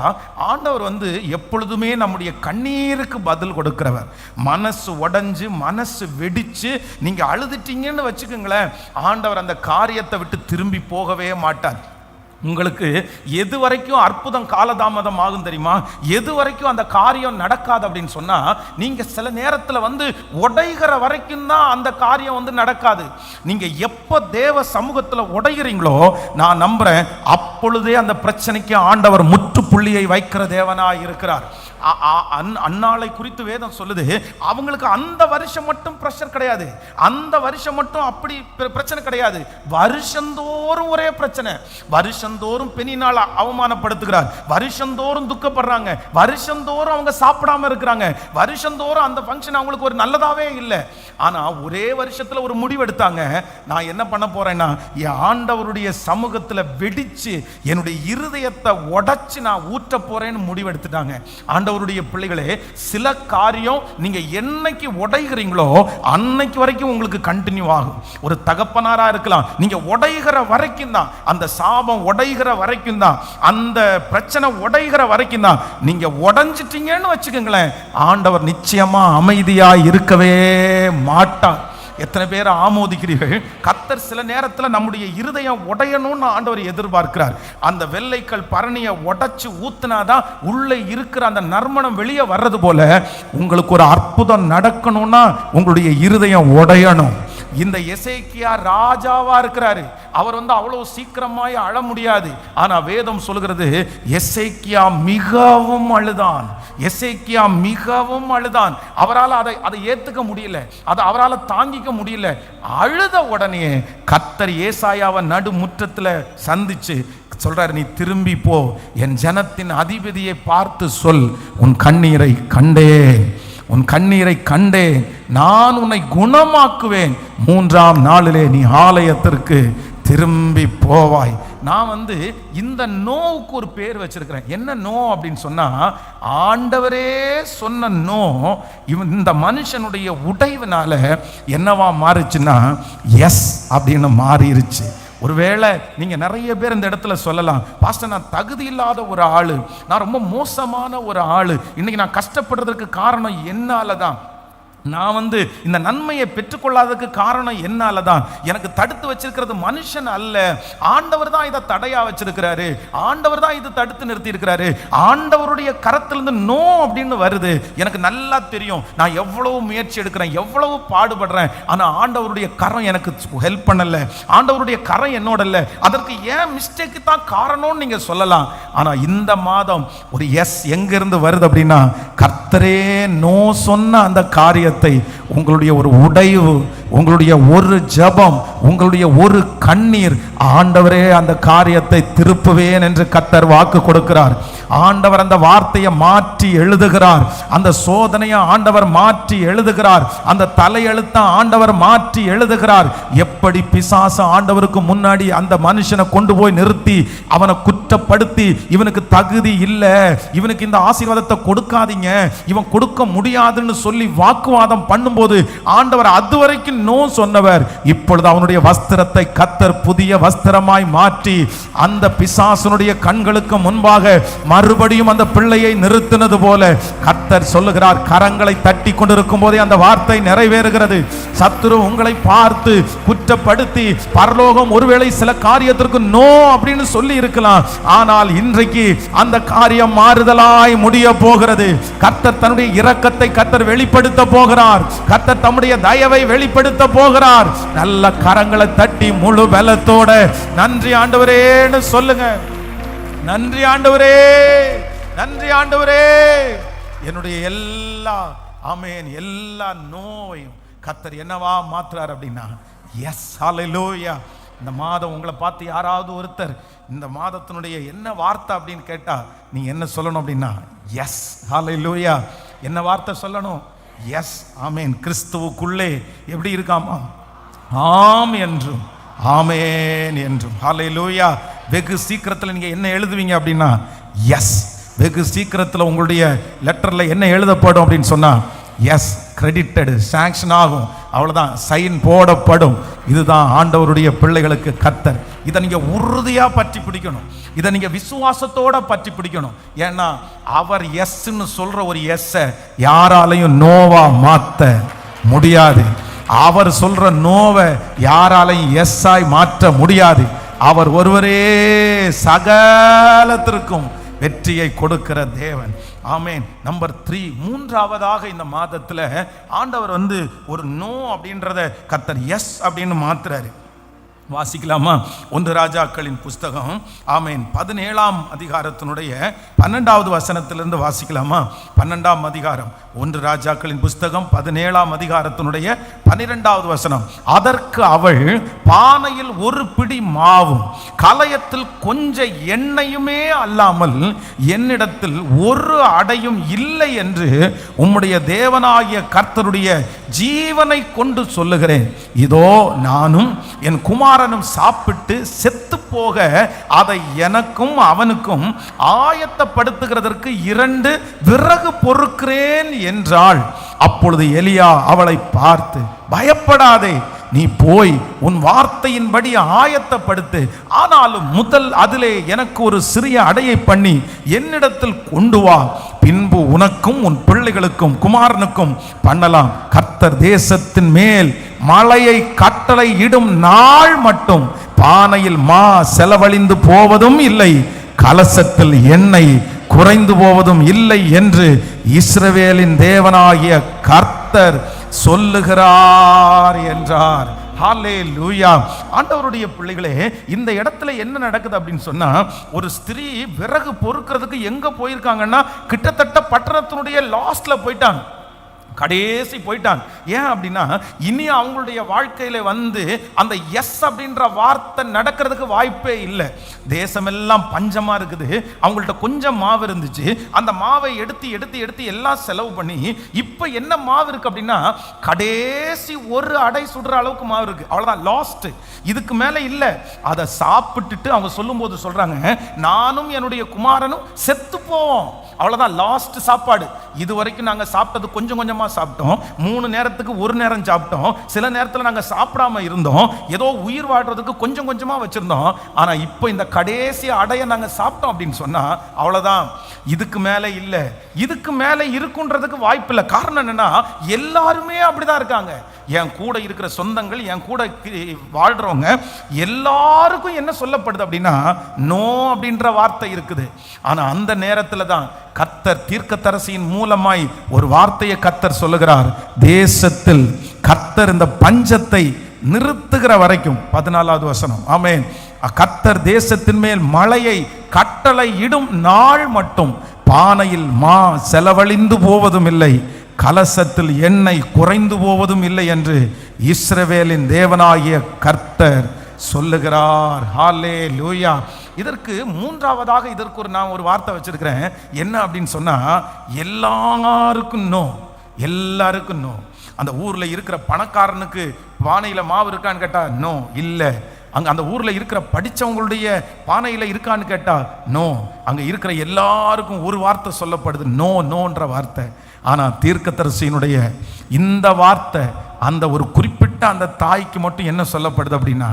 ஆண்டவர் எப்பொழுதுமே நம்முடைய கண்ணீருக்கு பதில் கொடுக்கிறவர். மனசு உடைஞ்சு மனசு வெடிச்சு நீங்க அழுதுட்டீங்கன்னு வச்சுக்கோங்களேன், ஆண்டவர் அந்த காரியத்தை விட்டு திரும்பி போகவே மாட்டார். உங்களுக்கு எது வரைக்கும் அற்புதம் காலதாமதம் ஆகும் தெரியுமா? எது வரைக்கும் அந்த காரியம் நடக்காது அப்படின்னு சொன்னா, நீங்க சில நேரத்தில் உடைகிற வரைக்கும் தான் அந்த காரியம் நடக்காது. நீங்க எப்ப தேவ சமூகத்தில் உடைகிறீங்களோ, நான் நம்புறேன் அப்பொழுதே அந்த பிரச்சனைக்கு ஆண்டவர் முற்றுப்புள்ளியை வைக்கிற தேவனாய் இருக்கிறார். அன்னாளை குறித்து வேதம் சொல்லுது, அவங்களுக்கு அந்த வருஷம் மட்டும் பிரஷர் கிடையாது, அந்த வருஷம் மட்டும் அப்படி பிரச்சனை கிடையாது, வருஷந்தோறும் ஒரே பிரச்சனை. வருஷந்தோறும் பெண்ணினால் அவமானப்படுத்துகிறார், வருஷந்தோறும் துக்கப்படுறாங்க, வருஷந்தோறும் அவங்க சாப்பிடாம இருக்கிறாங்க, வருஷந்தோறும் அந்த ஃபங்க்ஷன் அவங்களுக்கு ஒரு நல்லதாவே இல்லை. ஆனா ஒரே வருஷத்துல ஒரு முடிவு எடுத்தாங்க, நான் என்ன பண்ண போறேன்னா என் ஆண்டவருடைய சமூகத்துல வெடிச்சு என்னுடைய இருதயத்தை உடைச்சு நான் ஊற்ற போறேன்னு முடிவு எடுத்துட்டாங்க. ஆண்டவருடைய பிள்ளைகளே, சில காரியம் நீங்க என்னைக்கு உடைகிறீங்களோ அன்னைக்கு வரைக்கும் உங்களுக்கு கண்டினியூ ஆகும். ஒரு தகப்பனாரா இருக்கலாம், நீங்க உடைகிற வரைக்கும் தான், அந்த சாபம் உடைகிற வரைக்கும் தான், அந்த பிரச்சனை உடைகிற வரைக்கும் தான். நீங்க உடைஞ்சிட்டீங்கன்னு வச்சுக்கோங்களேன், ஆண்டவர் நிச்சயமா அமைதியா இருக்கவே மாட்டார். எத்தனை பேர் ஆமோதிக்கிறீர்கள்? கர்த்தர் சில நேரத்தில் நம்முடைய இருதயம் உடையணும்னு ஆண்டவர் எதிர்பார்க்கிறார். அந்த வெள்ளைக்கல் பரணியை உடைச்சு ஊத்துனாதான் உள்ளே இருக்கிற அந்த நறுமணம் வெளியே வர்றது போல, உங்களுக்கு ஒரு அற்புதம் நடக்கணும்னா உங்களுடைய இருதயம் உடையணும். இந்த எசேக்கியா ராஜாவா இருக்கிறாரு, அவர் அவ்வளவு சீக்கிரமாய் அழ முடியாது. ஆனா வேதம் சொல்கிறது, எசேக்கியா மிகவும் அழுதான், எசேக்கியா மிகவும் அழுதான். அவரால் அதை ஏத்துக்க முடியல, அதை அவரால் தாங்கிக்க முடியல. அழுத உடனே கர்த்தர் ஏசாயாவை நடு முற்றத்துல சந்திச்சு சொல்றாரு, நீ திரும்பி போ, என் ஜனத்தின் அதிபதியை பார்த்து சொல், உன் கண்ணீரை கண்டேன், உன் கண்ணீரை கண்டேன், நான் உன்னை குணமாக்குவேன், மூன்றாம் நாளிலே நீ ஆலயத்திற்கு திரும்பி போவாய். நான் இந்த நோவுக்கு ஒரு பேர் வச்சிருக்கிறேன். என்ன நோ அப்படின்னு சொன்னா, ஆண்டவரே சொன்ன நோ இந்த மனுஷனுடைய உடைவினால என்னவா மாறிச்சுன்னா எஸ் அப்படின்னு மாறிடுச்சு. ஒருவேளை நீங்க நிறைய பேர் இந்த இடத்துல சொல்லலாம், பாஸ்டர் நான் தகுதி இல்லாத ஒரு ஆளு, நான் ரொம்ப மோசமான ஒரு ஆளு, இன்னைக்கு நான் கஷ்டப்படுறதுக்கு காரணம் என்னால தான், நான் இந்த நன்மையை பெற்றுக்கொள்ளாததுக்கு காரணம் என்னால தான், எனக்கு தடுத்து வச்சிருக்கிறது மனுஷன் அல்ல, ஆண்டவர் தான் இதை தடையா வச்சிருக்கிறாரு, ஆண்டவர் தான் இது தடுத்து நிறுத்தி இருக்கிறாரு, ஆண்டவருடைய கரத்திலிருந்து நோ அப்படின்னு வருது. எனக்கு நல்லா தெரியும், நான் எவ்வளவு முயற்சி எடுக்கிறேன், எவ்வளவு பாடுபடுறேன், ஆனா ஆண்டவருடைய கரம் எனக்கு ஹெல்ப் பண்ணல, ஆண்டவருடைய கரம் என்னோட இல்லை, அதற்கு ஏன் மிஸ்டேக்கு தான் காரணம்னு நீங்க சொல்லலாம். ஆனா இந்த மாதம் ஒரு எஸ் எங்க இருந்து வருது அப்படின்னா, கர்த்தரே நோ சொன்ன அந்த காரியத்தை உங்களுடைய ஒரு உடைவு, உங்களுடைய ஒரு ஜெபம், உங்களுடைய ஒரு கண்ணீர், ஆண்டவரே அந்த காரியத்தை திருப்புவேன் என்று கர்த்தர் வாக்கு கொடுக்கிறார். ஆண்டவர் அந்த வார்த்தையை மாற்றி எழுதுகிறார், அந்த சோதனையை ஆண்டவர் மாற்றி எழுதுகிறார், அந்த தலையெழுத்த ஆண்டவர் மாற்றி எழுதுகிறார். எப்படி பிசாசு ஆண்டவருக்கு முன்னாடி அந்த மனுஷனை கொண்டு போய் நிறுத்தி அவனை குற்றப்படுத்தி, இவனுக்கு தகுதி இல்லை, இவனுக்கு இந்த ஆசீர்வாதத்தை கொடுக்காதீங்க, இவன் கொடுக்க முடியாதுன்னு சொல்லி வாக்குவாதம் பண்ணும்போது ஆண்டவர் அதுவரைக்கும் நோ சொன்னவர், இப்பொழுது அவனுடைய வஸ்திரத்தை கர்த்தர் புதிய வஸ்திரமாய் மாற்றி அந்த பிசாசனுடைய கண்களுக்கு முன்பாக மறுபடியும் அந்த பிள்ளையை நிறுத்தினது போல கர்த்தர் சொல்லுகிறார், கரங்களை தட்டி கொண்டிருக்கும் போதே அந்த வார்த்தை நிறைவேறுகிறது. சத்துரு உங்களை பார்த்து குற்றப்படுத்தி பரலோகம் ஒருவேளை சில காரியத்திற்கு நோ அப்படின்னு சொல்லி இருக்கலாம், ஆனால் இன்றைக்கு அந்த காரியம் மாறுதலாய் முடிய போகிறது. கர்த்தர் தன்னுடைய இரக்கத்தை கர்த்தர் வெளிப்படுத்த போகிறார், கர்த்தர் தம்முடைய தயவை வெளிப்படுத்த போகிறார். நல்ல கரங்களை தட்டி முழு பலத்தோட நன்றி ஆண்டவரேன்னு சொல்லுங்க. நன்றி ஆண்டவரே, நன்றி ஆண்டவரே, என்னுடைய எல்லா ஆமென் எல்லா நோயும் கர்த்தர் என்னவா மாத்துறார் அப்படின்னா எஸ். ஹல்லேலூயா. இந்த மாதம் உங்களை பார்த்து யாராவது ஒருத்தர் இந்த மாதத்தினுடைய என்ன வார்த்தை அப்படின்னு கேட்டா நீங்க என்ன சொல்லணும் அப்படின்னா எஸ். ஹல்லேலூயா. என்ன வார்த்தை சொல்லணும்? எஸ், ஆமேன். கிறிஸ்துவுக்குள்ளே எப்படி இருக்காமா? ஆம் என்றும் ஆமேன் என்றும். ஹல்லேலூயா. வெகு சீக்கிரத்தில் நீங்க என்ன எழுதுவீங்க அப்படின்னா எஸ். வெகு சீக்கிரத்தில் உங்களுடைய லெட்டர்ல என்ன எழுதப்படும் அப்படின்னு சொன்னா எஸ், கிரெடிட்டட், சாங்ஷன் ஆகும். அவ்வளவுதான், சைன் போடப்படும். இதுதான் ஆண்டவருடைய பிள்ளைகளுக்கு கர்த்தர். இதை நீங்க உறுதியா பற்றி பிடிக்கணும். இதை நீங்க விசுவாசத்தோட பற்றி பிடிக்கணும். ஏன்னா அவர் எஸ்ன்னு சொல்ற ஒரு எஸ் யாராலையும் நோவா மாத்த முடியாது. அவர் சொல்ற நோவை யாராலையும் எஸ் ஆய் மாற்ற முடியாது. அவர் ஒருவரே சகலத்திற்கும் வெற்றியை கொடுக்கிற தேவன். ஆமேன். நம்பர் 3, மூன்றாவதாக இந்த மாதத்தில் ஆண்டவர் ஒரு நோ அப்படின்றத கர்த்தர் எஸ் அப்படின்னு மாத்துறாரு. வாசிக்கலாமா? 1 ராஜாக்களின் புஸ்தகம், ஆமேன், 17ஆம் அதிகாரத்தினுடைய 12வது வசனத்திலிருந்து வாசிக்கலாமா? 12ஆம் அதிகாரம் 1 ராஜாக்களின் புஸ்தகம் 17ஆம் அதிகாரத்தினுடைய 12வது வசனம். அதற்கு அவள், பானையில் ஒரு பிடி மாவும் கலயத்தில் கொஞ்சம் எண்ணெயுமே அல்லாமல் என்னிடத்தில் ஒரு அடையும் இல்லை என்று உம்முடைய தேவனாகிய கர்த்தருடைய ஜீவனை கொண்டு சொல்லுகிறேன். இதோ நானும் என் குமாரனும் சாப்பிட்டு செத்து போக அதை எனக்கும் அவனுக்கும் ஆயத்தப்படுத்துகிறதற்கு 2 விறகு பொறுக்கிறேன் என்றாள். அப்பொழுது எலியா அவளை பார்த்து, பயப்படாதே, நீ போய் உன் வார்த்தையின்படி ஆயத்தப்படுத்து. ஆனாலும் முதல் அதிலே எனக்கு ஒரு சிறிய அடையை பண்ணி என்னிடத்தில் கொண்டு வா. பின்பு உனக்கும் உன் பிள்ளைகளுக்கும் குமாரனுக்கும் பண்ணலாம். கர்த்தர் தேசத்தின் மேல் மழையை கட்டளை இடும் நாள் மட்டும் பானையில் மா செலவழிந்து போவதும் இல்லை, கலசத்தில் எண்ணெய் குறைந்து போவதும் இல்லை என்று இஸ்ரவேலின் தேவனாகிய கர்த்தர் சொல்லுகிறார் என்றார். ஹல்லேலூயா. ஆண்டவருடைய பிள்ளைகளே, இந்த இடத்துல என்ன நடக்குது அப்படின்னு சொன்னா, ஒரு ஸ்திரீ விறகு பொறுக்கிறதுக்கு எங்க போயிருக்காங்கன்னா கிட்டத்தட்ட பட்டணத்தினுடைய லாஸ்ட்ல போயிட்டாங்க, கடைசி போயிட்டாங்க. ஏன் அப்படின்னா இனி அவங்களுடைய வாழ்க்கையில அந்த எஸ் அப்படின்ற வார்த்தை நடக்கிறதுக்கு வாய்ப்பே இல்லை. தேசமெல்லாம் பஞ்சமா இருக்குது. அவங்கள்ட்ட கொஞ்சம் மாவு இருந்துச்சு. அந்த மாவை எடுத்து எடுத்து எடுத்து எல்லாம் செலவு பண்ணி இப்ப என்ன மாவு இருக்கு அப்படின்னா கடைசி ஒரு அடை சுடுற அளவுக்கு மாவு இருக்கு. அவ்வளவுதான், லாஸ்ட். இதுக்கு மேல இல்ல. அதை சாப்பிட்டுட்டு அவங்க சொல்லும் போது சொல்றாங்க, நானும் என்னுடைய குமாரனும் செத்து போவோம். அவ்வளவுதான், லாஸ்ட் சாப்பாடு. இது வரைக்கும் நாங்க சாப்பிட்டது கொஞ்சம் கொஞ்சமா சாப்பிட்டோம். 3 நேரத்துக்கு 1 நேரம் சாப்பிட்டோம். சில நேரத்தில் நாங்க சாப்பிடாம இருந்தோம். ஏதோ உயிர் வாழ்றதுக்கு கொஞ்சம் கொஞ்சமா வச்சிருந்தோம். ஆனா இப்போ இந்த கடைசி அடைய நாங்க சாப்பிட்டோம் அப்படின்னு சொன்னா அவ்வளவுதான், இதுக்கு மேல இல்ல, இதுக்கு மேல இருக்குன்றதுக்கு வாய்ப்பு இல்லை. காரணம் என்னன்னா எல்லாருமே அப்படிதான் இருக்காங்க. என் கூட இருக்கிற சொந்தங்கள், என் கூட வாழ்றவங்க எல்லாருக்கும் என்ன சொல்லப்படுது அப்படின்னா நோ அப்படின்ற வார்த்தை இருக்குது. ஆனா அந்த நேரத்துல தான் கர்த்தர் தீர்க்கதரிசியின் மூலமாய் ஒரு வார்த்தையை கர்த்தர் சொல்லுகிறார். தேசத்தில் கர்த்தர் இந்த பஞ்சத்தை நிறுத்துகிற வரைக்கும், 14வது வசனம், ஆமென், கர்த்தர் தேசத்தின் மேல் மழையை கட்டளை இடும் நாள் மட்டும் பானையில் மா செலவழிந்து போவதும் இல்லை, கலசத்தில் எண்ணெய் குறைந்து போவதும் இல்லை என்று இஸ்ரவேலின் தேவனாகிய கர்த்தர் சொல்லுகிறார். ஹல்லேலூயா. இதற்கு மூன்றாவதாக நான் ஒரு வார்த்தை வச்சிருக்கிறேன். என்ன அப்படின்னு சொன்னா, எல்லாருக்கும் நோ, எல்லாருக்கும் நோ. அந்த ஊர்ல இருக்கிற பணக்காரனுக்கு பானையில மாவு இருக்கான்னு கேட்டா நோ, இல்ல. அந்த ஊர்ல இருக்கிற படிச்சவங்களுடைய பானையில இருக்கான்னு கேட்டா நோ. அங்க இருக்கிற எல்லாருக்கும் ஒரு வார்த்தை சொல்லப்படுது, நோ, நோன்ற வார்த்தை. ஆனா தீர்க்கதரிசியினுடைய இந்த வார்த்தை அந்த ஒரு குறிப்பிட்ட அந்த தாய்க்கு மட்டும் என்ன சொல்லப்படுது அப்படின்னா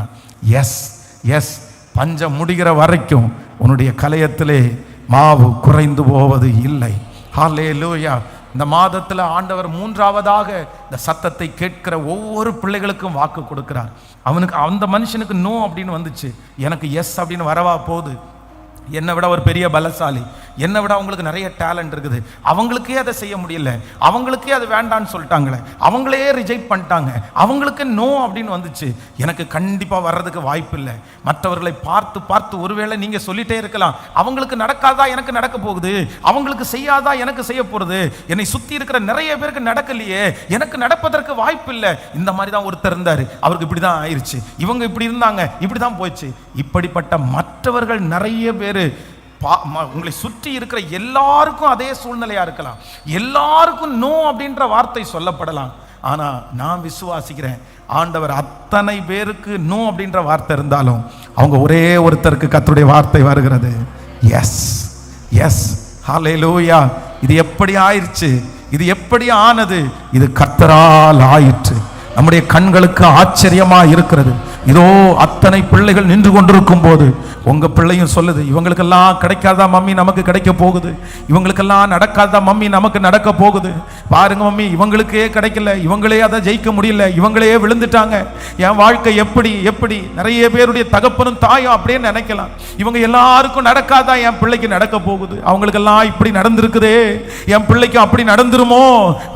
எஸ், எஸ், பஞ்சம் முடிகிற வரைக்கும் உன்னுடைய கலயத்திலே மாவு குறைந்து போவது இல்லை. ஹல்லேலூயா. இந்த மாதத்தில் ஆண்டவர் மூன்றாவதாக இந்த சத்தத்தை கேட்கிற ஒவ்வொரு பிள்ளைகளுக்கும் வாக்கு கொடுக்கிறார். அவனுக்கு, அந்த மனுஷனுக்கு நோ அப்படின்னு வந்துச்சு, எனக்கு எஸ் அப்படின்னு வரவா போகுது. என்னை விட ஒரு பெரிய பலசாலி, என்னை விட அவங்களுக்கு நிறைய டேலண்ட் இருக்குது, அவங்களுக்கே அதை செய்ய முடியல, அவங்களுக்கே அது வேண்டான்னு சொல்லிட்டாங்களே, அவங்களே ரிஜெக்ட் பண்ணிட்டாங்க, அவங்களுக்கு நோ அப்படின்னு வந்துச்சு, எனக்கு கண்டிப்பாக வர்றதுக்கு வாய்ப்பு இல்லை. மற்றவர்களை பார்த்து பார்த்து ஒருவேளை நீங்கள் சொல்லிட்டே இருக்கலாம், அவங்களுக்கு நடக்காதா எனக்கு நடக்க போகுது, அவங்களுக்கு செய்யாதா எனக்கு செய்ய போகிறது, என்னை சுற்றி இருக்கிற நிறைய பேருக்கு நடக்கலையே, எனக்கு நடப்பதற்கு வாய்ப்பு இல்லை. இந்த மாதிரி தான் ஒருத்தர் இருந்தார், அவருக்கு இப்படி தான் ஆயிடுச்சு, இவங்க இப்படி இருந்தாங்க, இப்படி தான் போயிடுச்சு. இப்படிப்பட்ட மற்றவர்கள் நிறைய பேர் உங்களை சுற்றி இருக்கிற எல்லாருக்கும் அதே சூழ்நிலையா இருக்கலாம், எல்லாருக்கும் நோ அப்படின்ற வார்த்தை சொல்லப்படலாம். ஆனா நான் விசுவாசிக்கிறேன், ஆண்டவர் அத்தனை பேருக்கு நோ அப்படின்ற வார்த்தை இருந்தாலும் அவங்க ஒரே ஒருத்தருக்கு கர்த்தருடைய வார்த்தை வருகிறது, எஸ் எஸ். ஹல்லேலூயா. இது எப்படி ஆயிடுச்சு? இது எப்படி ஆனது? இது கர்த்தரால் ஆயிற்று. நம்முடைய கண்களுக்கு ஆச்சரியமா இருக்கிறது. இதோ அத்தனை பிள்ளைகள் நின்று கொண்டிருக்கும் போது உங்க பிள்ளையும் சொல்லுது, இவங்களுக்கெல்லாம் கிடைக்காதா மம்மி, நமக்கு கிடைக்க போகுது. இவங்களுக்கெல்லாம் நடக்காதா மம்மி, நமக்கு நடக்க போகுது. பாருங்க மம்மி, இவங்களுக்கே கிடைக்கல, இவங்களே அதை ஜெயிக்க முடியல, இவங்களே விழுந்துட்டாங்க, என் வாழ்க்கை எப்படி எப்படி. நிறைய பேருடைய தகப்பனும் தாயும் அப்படியே நினைக்கலாம், இவங்க எல்லாருக்கும் நடக்காதா, என் பிள்ளைக்கு நடக்க போகுது. அவங்களுக்கெல்லாம் இப்படி நடந்திருக்குதே, என் பிள்ளைக்கு அப்படி நடந்துருமோ.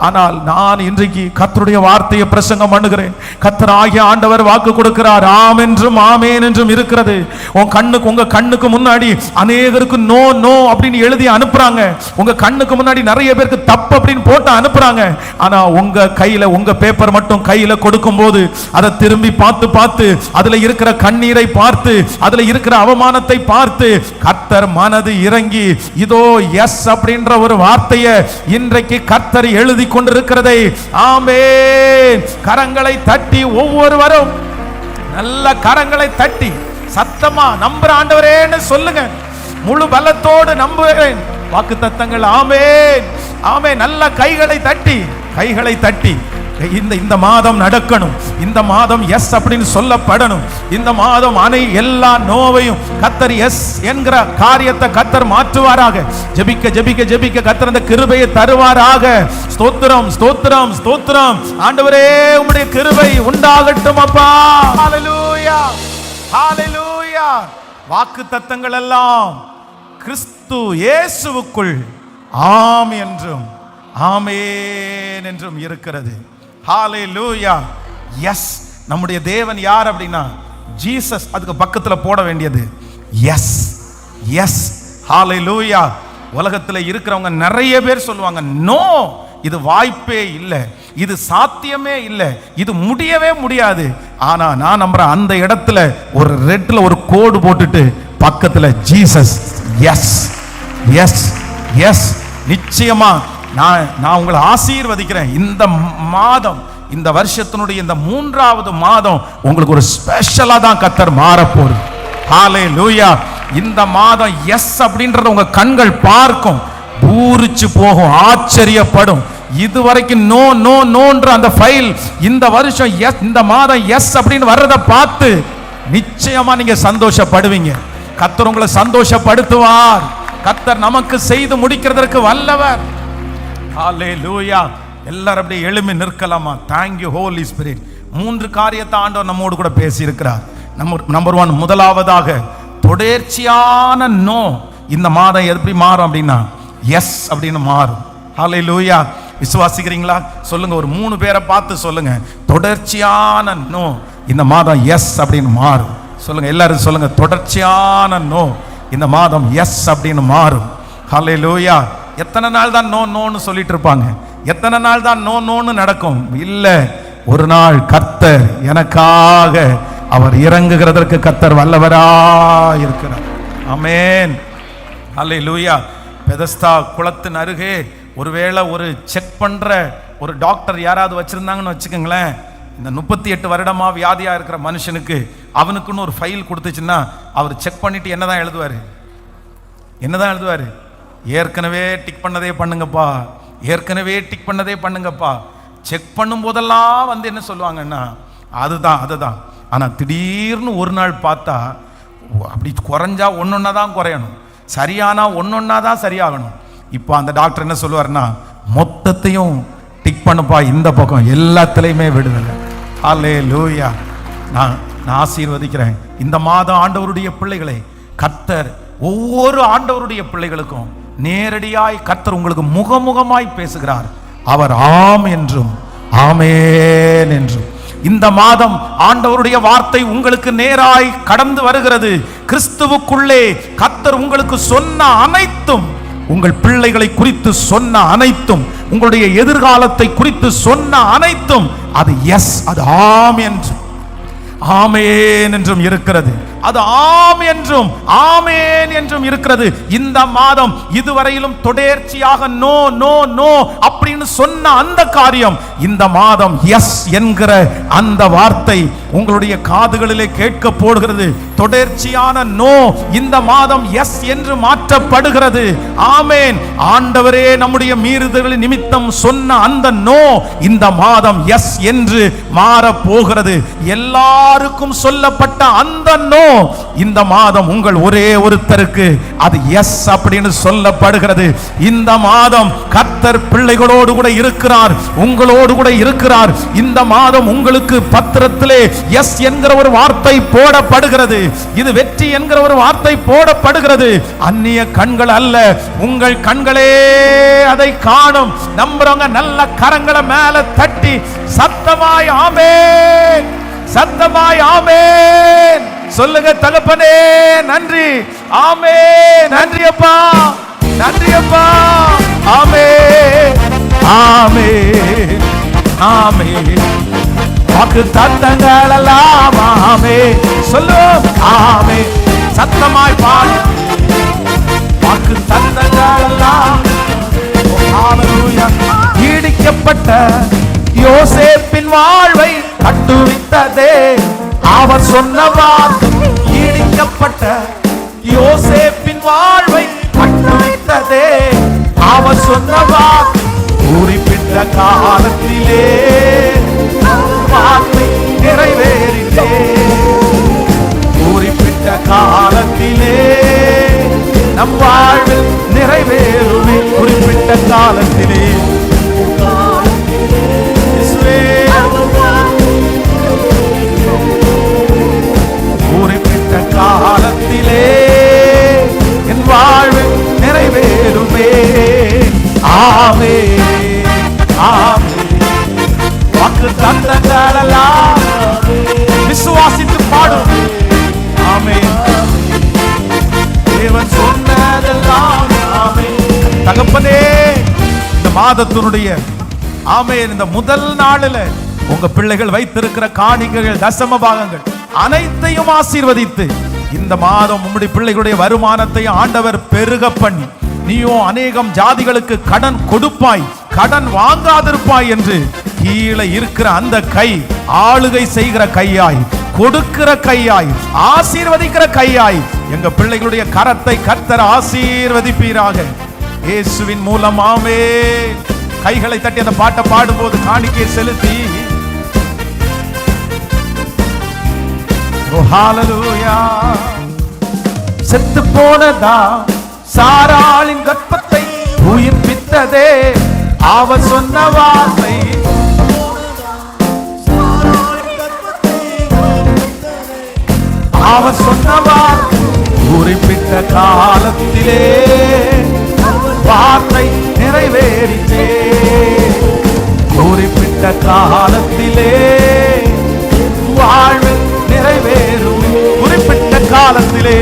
ஆனால் நான் இன்றைக்கு கர்த்தருடைய வார்த்தையை பிரசங்கம் பண்ணுகிறேன். கர்த்தராகிய ஆண்டவர் வாக்கு கொடுக்கிறார், ஆம் என்றும் ஆமேன் என்றும் இருக்கிறது. உங்க கண்ணுக்கு முன்னாடி அநேகருக்கு நோ நோ அப்படின்னு எழுதி அனுப்புறாங்க. உங்க கண்ணுக்கு முன்னாடி நிறைய பேருக்கு தப்பு அப்படின்னு போட்டு அனுப்புறாங்க. ஆனா உங்க கையில உங்க பேப்பர் மட்டும் கையில கொடுக்கும் போது அதை திரும்பி பார்த்து பார்த்து அதுல இருக்கிற கண்ணீரை பார்த்து அதுல இருக்கிற அவமானத்தை பார்த்து கர்த்தர் மனது இறங்கி இதோ எஸ் அப்படின்ற ஒரு வார்த்தையை இன்றைக்கு கர்த்தர் எழுதி கொண்டிருக்கிறதை ஆமென். கரங்களை தட்டி ஒவ்வொருவரும் நல்ல கரங்களை தட்டி சத்தமா நம்புற ஆண்டவரேன்னு சொல்லுங்க. முழு பலத்தோடு நம்புகிறேன் வாக்குத்தத்தங்கள். ஆமென் ஆமென். நல்ல கைகளை தட்டி இந்த மாதம் நடக்கணும். இந்த மாதம் எஸ் அப்படின்னு சொல்லப்படணும். இந்த மாதம் எல்லா நோவையும் கர்த்தர் எஸ் என்கிற காரியத்தை கர்த்தர் மாற்றுவாராக. ஜெபிக்க ஜெபிக்க ஜெபிக்க கர்த்தர் அந்த கிருபையை தருவாராக. ஸ்தோத்திரம் ஸ்தோத்திரம் ஸ்தோத்திரம். ஆண்டவரே உம்முடைய கிருபை உண்டாகட்டும் அப்பா. ஹல்லேலூயா ஹல்லேலூயா. வாக்குத்தத்தங்கள் எல்லாம் கிறிஸ்து இயேசுவுக்குள் ஆம் என்றும் ஆமென் என்றும் இருக்கிறது. ஹல்லேலூயா. எஸ். நம்முடைய தேவன் யார் அப்படின்னா ஜீசஸ். அதுக்கு பக்கத்துல போட வேண்டியது எஸ் எஸ். ஹல்லேலூயா. உலகத்தில் இருக்கிறவங்க நிறைய பேர் சொல்லுவாங்க, நோ, இது வாய்ப்பே இல்லை, இது சாத்தியமே இல்லை, இது முடியவே முடியாது. ஆனா நான் நம்புறேன், அந்த இடத்துல ஒரு ரெட்ல ஒரு கோடு போட்டுட்டு பக்கத்துல ஜீசஸ் எஸ் எஸ் எஸ். நிச்சயமா நான் உங்களை ஆசீர்வதிக்கிறேன். இந்த மாதம், இந்த வருஷத்தினுடைய இந்த 3வது மாதம் உங்களுக்கு ஒரு ஸ்பெஷலா தான் கர்த்தர் மாறப்போகுது. ஹல்லேலூயா. இந்த மாதம் எஸ் அப்படின்றத உங்க கண்கள் பார்க்கும், பூரிச்சு போகும், ஆச்சரியப்படும். இதுவரைக்கும் நோ நோ நோன்ற அந்த ஃபைல் இந்த வருஷம் எஸ், இந்த மாதம் எஸ் அப்படின்னு வர்றதை பார்த்து நிச்சயமா நீங்க சந்தோஷப்படுவீங்க. கர்த்தர் உங்களை சந்தோஷப்படுத்துவார். கர்த்தர் நமக்கு செய்து முடிக்கிறதற்கு வல்லவர். ஹல்லேலூயா. எல்லாரும் அப்படியே எழும்பி நிற்கலாமா? Thank you Holy Spirit. 3 காரியத்தை ஆண்டவர் நம்மோடு கூட பேசி இருக்கிறார். நம்பர் 1, முதலாவதாக தொடர்ச்சியான நோ இந்த மாதம் எப்படி மாறும் அப்படின்னா எஸ் அப்படின்னு மாறும். ஹல்லேலூயா. விசுவாசிக்கிறீங்களா? சொல்லுங்க. ஒரு 3 பேரை பார்த்து சொல்லுங்க, தொடர்ச்சியான நோ இந்த மாதம் எஸ் அப்படின்னு மாறும். சொல்லுங்க, எல்லாரும் சொல்லுங்க, தொடர்ச்சியான நோ இந்த மாதம் எஸ் அப்படின்னு மாறும். ஹல்லேலூயா. எத்தனை நாள் தான் நோ நோன்னு சொல்லிட்டு இருப்பாங்க? எத்தனை நாள் தான் நோ நோன்னு நடக்கும்? இல்ல, ஒரு நாள் கர்த்தர் எனக்காக அவர் இறங்குகிறதற்கு கர்த்தர் வல்லவராய் இருக்கிறார். ஆமென். ஹல்லேலூயா. பெதஸ்தா குளத்தின் அருகே ஒருவேளை ஒரு செக் பண்ற ஒரு டாக்டர் யாராவது வச்சிருந்தாங்கன்னு வச்சுக்கோங்களேன், இந்த 38 வருடமா வியாதியா இருக்கிற மனுஷனுக்கு அவனுக்குன்னு ஒரு ஃபைல் கொடுத்துச்சுன்னா அவர் செக் பண்ணிட்டு என்னதான் எழுதுவாரு? ஏற்கனவே டிக் பண்ணதே பண்ணுங்கப்பா, ஏற்கனவே டிக் பண்ணதே பண்ணுங்கப்பா. செக் பண்ணும் போதெல்லாம் வந்து என்ன சொல்லுவாங்கன்னா அதுதான். ஆனா திடீர்னு ஒரு நாள் பார்த்தா அப்படி குறைஞ்சா ஒன்னொன்னா தான் குறையணும், சரியானா ஒன்னொன்னா தான் சரியாகணும். இப்போ அந்த டாக்டர் என்ன சொல்லுவாருன்னா, மொத்தத்தையும் டிக் பண்ணுப்பா, இந்த பக்கம் எல்லாத்துலயுமே விடுதலை. ஹல்லேலூயா. நான் ஆசீர்வதிக்கிறேன் இந்த மாதம் ஆண்டவருடைய பிள்ளைகளை. கர்த்தர் ஒவ்வொரு ஆண்டவருடைய பிள்ளைகளுக்கும் நேரடியாய் கர்த்தர் உங்களுக்கு முகமுகமாய் பேசுகிறார். அவர் ஆம் என்றும் ஆமென் என்றும். இந்த மாதம் ஆண்டவருடைய வார்த்தை உங்களுக்கு நேராய் கடந்து வருகிறது. கிறிஸ்துவுக்குள்ளே கர்த்தர் உங்களுக்கு சொன்ன அனைத்தும், உங்கள் பிள்ளைகளை குறித்து சொன்ன அனைத்தும், உங்களுடைய எதிர்காலத்தை குறித்து சொன்ன அனைத்தும் அது எஸ், அது ஆம் என்றும் ஆமென் என்றும் இருக்கிறது. அது ஆம் என்றும் ஆமேன் என்றும் இருக்கிறது. இந்த மாதம் இதுவரையிலும் தொடர்ச்சியாக நோ நோ நோ அப்படின்னு சொன்ன அந்த காரியம் இந்த மாதம் எஸ் என்கிற அந்த வார்த்தை உங்களுடைய காதுகளிலே கேட்க போடுகிறது. தொடர்ச்சியான நோ இந்த மாதம் எஸ் என்று மாற்றப்படுகிறது. ஆமேன். ஆண்டவரே நம்முடைய மீறுதல்களின் நிமித்தம் சொன்ன அந்த நோ இந்த மாதம் எஸ் என்று மாற போகிறது. எல்லாருக்கும் சொல்லப்பட்ட அந்த நோ இந்த மாதம் உங்கள் ஒரே ஒருத்தருக்கு அது எஸ் அப்படின்னு சொல்லப்படுகிறது. இந்த மாதம் கர்த்தர் பிள்ளைகளோடு கூட இருக்கிறார், உங்களோடு கூட இருக்கிறார். இந்த மாதம் உங்களுக்கு பத்திரத்திலே எஸ் என்கிற ஒரு வார்த்தை போடப்படுகிறது. இது வெற்றி என்கிற ஒரு வார்த்தை போடப்படுகிறது. அந்நிய கண்கள் அல்ல, உங்கள் கண்களே அதை காணும். நம்புறவங்க நல்ல கரங்களை மேல தட்டி சத்தமாய் ஆமென், சத்தமாய் ஆமென் சொல்லுங்க. தகப்பனே நன்றி, ஆமென். நன்றி அப்பா, நன்றி அப்பா. ஆமென், ஆமென், ஆமென். வாக்கு தத்தங்கள் எல்லாம் ஆமென் சொல்லும். ஆமென் சத்தமாய் பாடு. வாக்கு தத்தங்கள் எல்லாம் ஹalleluya. ஈடிக்கப்பட்ட யோசேப்பின் வாழ்வை கட்டுவித்ததே அவர் சொன்ன வார்த்தை. ஈடிக்கப்பட்ட யோசேப்பின் வாழ்வை கட்டுவித்ததே அவர் சொன்ன வார்த்தை. குறிப்பிட்ட காலத்திலே வார்த்தை நிறைவேறினே. குறிப்பிட்ட காலத்திலே நம் வாழ்வில் நிறைவேறுமே. குறிப்பிட்ட காலத்திலே குறிப்பிட்ட காலத்திலே என் வாழ்வில் நிறைவேறுமே. ஆமென், ஆமென். வாக்கு தத்தங்களெல்லாம் விசுவாசித்து பாடும். ஆமென். தேவன் சொன்னதெல்லாம் ஆமென். தகப்பனே இந்த மாதத்தினுடைய ஆமென் இந்த முதல் நாளில் உங்க பிள்ளைகள் வைத்திருக்கிற காணிக்கைகள், தசம பாகங்கள் அனைத்தையும் ஆசீர்வதித்து இந்த மாதம் உம்முடைய பிள்ளைகளுடைய வருமானத்தை ஆண்டவர் பெருக பண்ணி, நீயோ அநேகம் ஜாதிகளுக்கு கடன் கொடுப்பாய், கடன் வாங்காதிருப்பாய் என்று கீழே இருக்கிற அந்த கை ஆளுகை செய்கிற கையாய், கொடுக்கிற கையாய், ஆசீர்வதிக்கிற கையாய் எங்க பிள்ளைகளுடைய கரத்தை கர்த்தர் ஆசீர்வதிப்பீராக இயேசுவின் மூலம். ஆமென். கைகளை தட்டி அந்த பாட்டை பாடும்போது காணிக்கை செலுத்தி ஹalleluya. செத்து போனதா சாராளின் கற்பத்தை உயிர்ப்பித்ததே அவர் சொன்ன வார்த்தை. அவர் சொன்ன வார்த்தை குறிப்பிட்ட காலத்திலே வார்த்தை நிறைவேறிச்சே. குறிப்பிட்ட காலத்திலே வாழ்வு நிறைவேறும். குறிப்பிட்ட காலத்திலே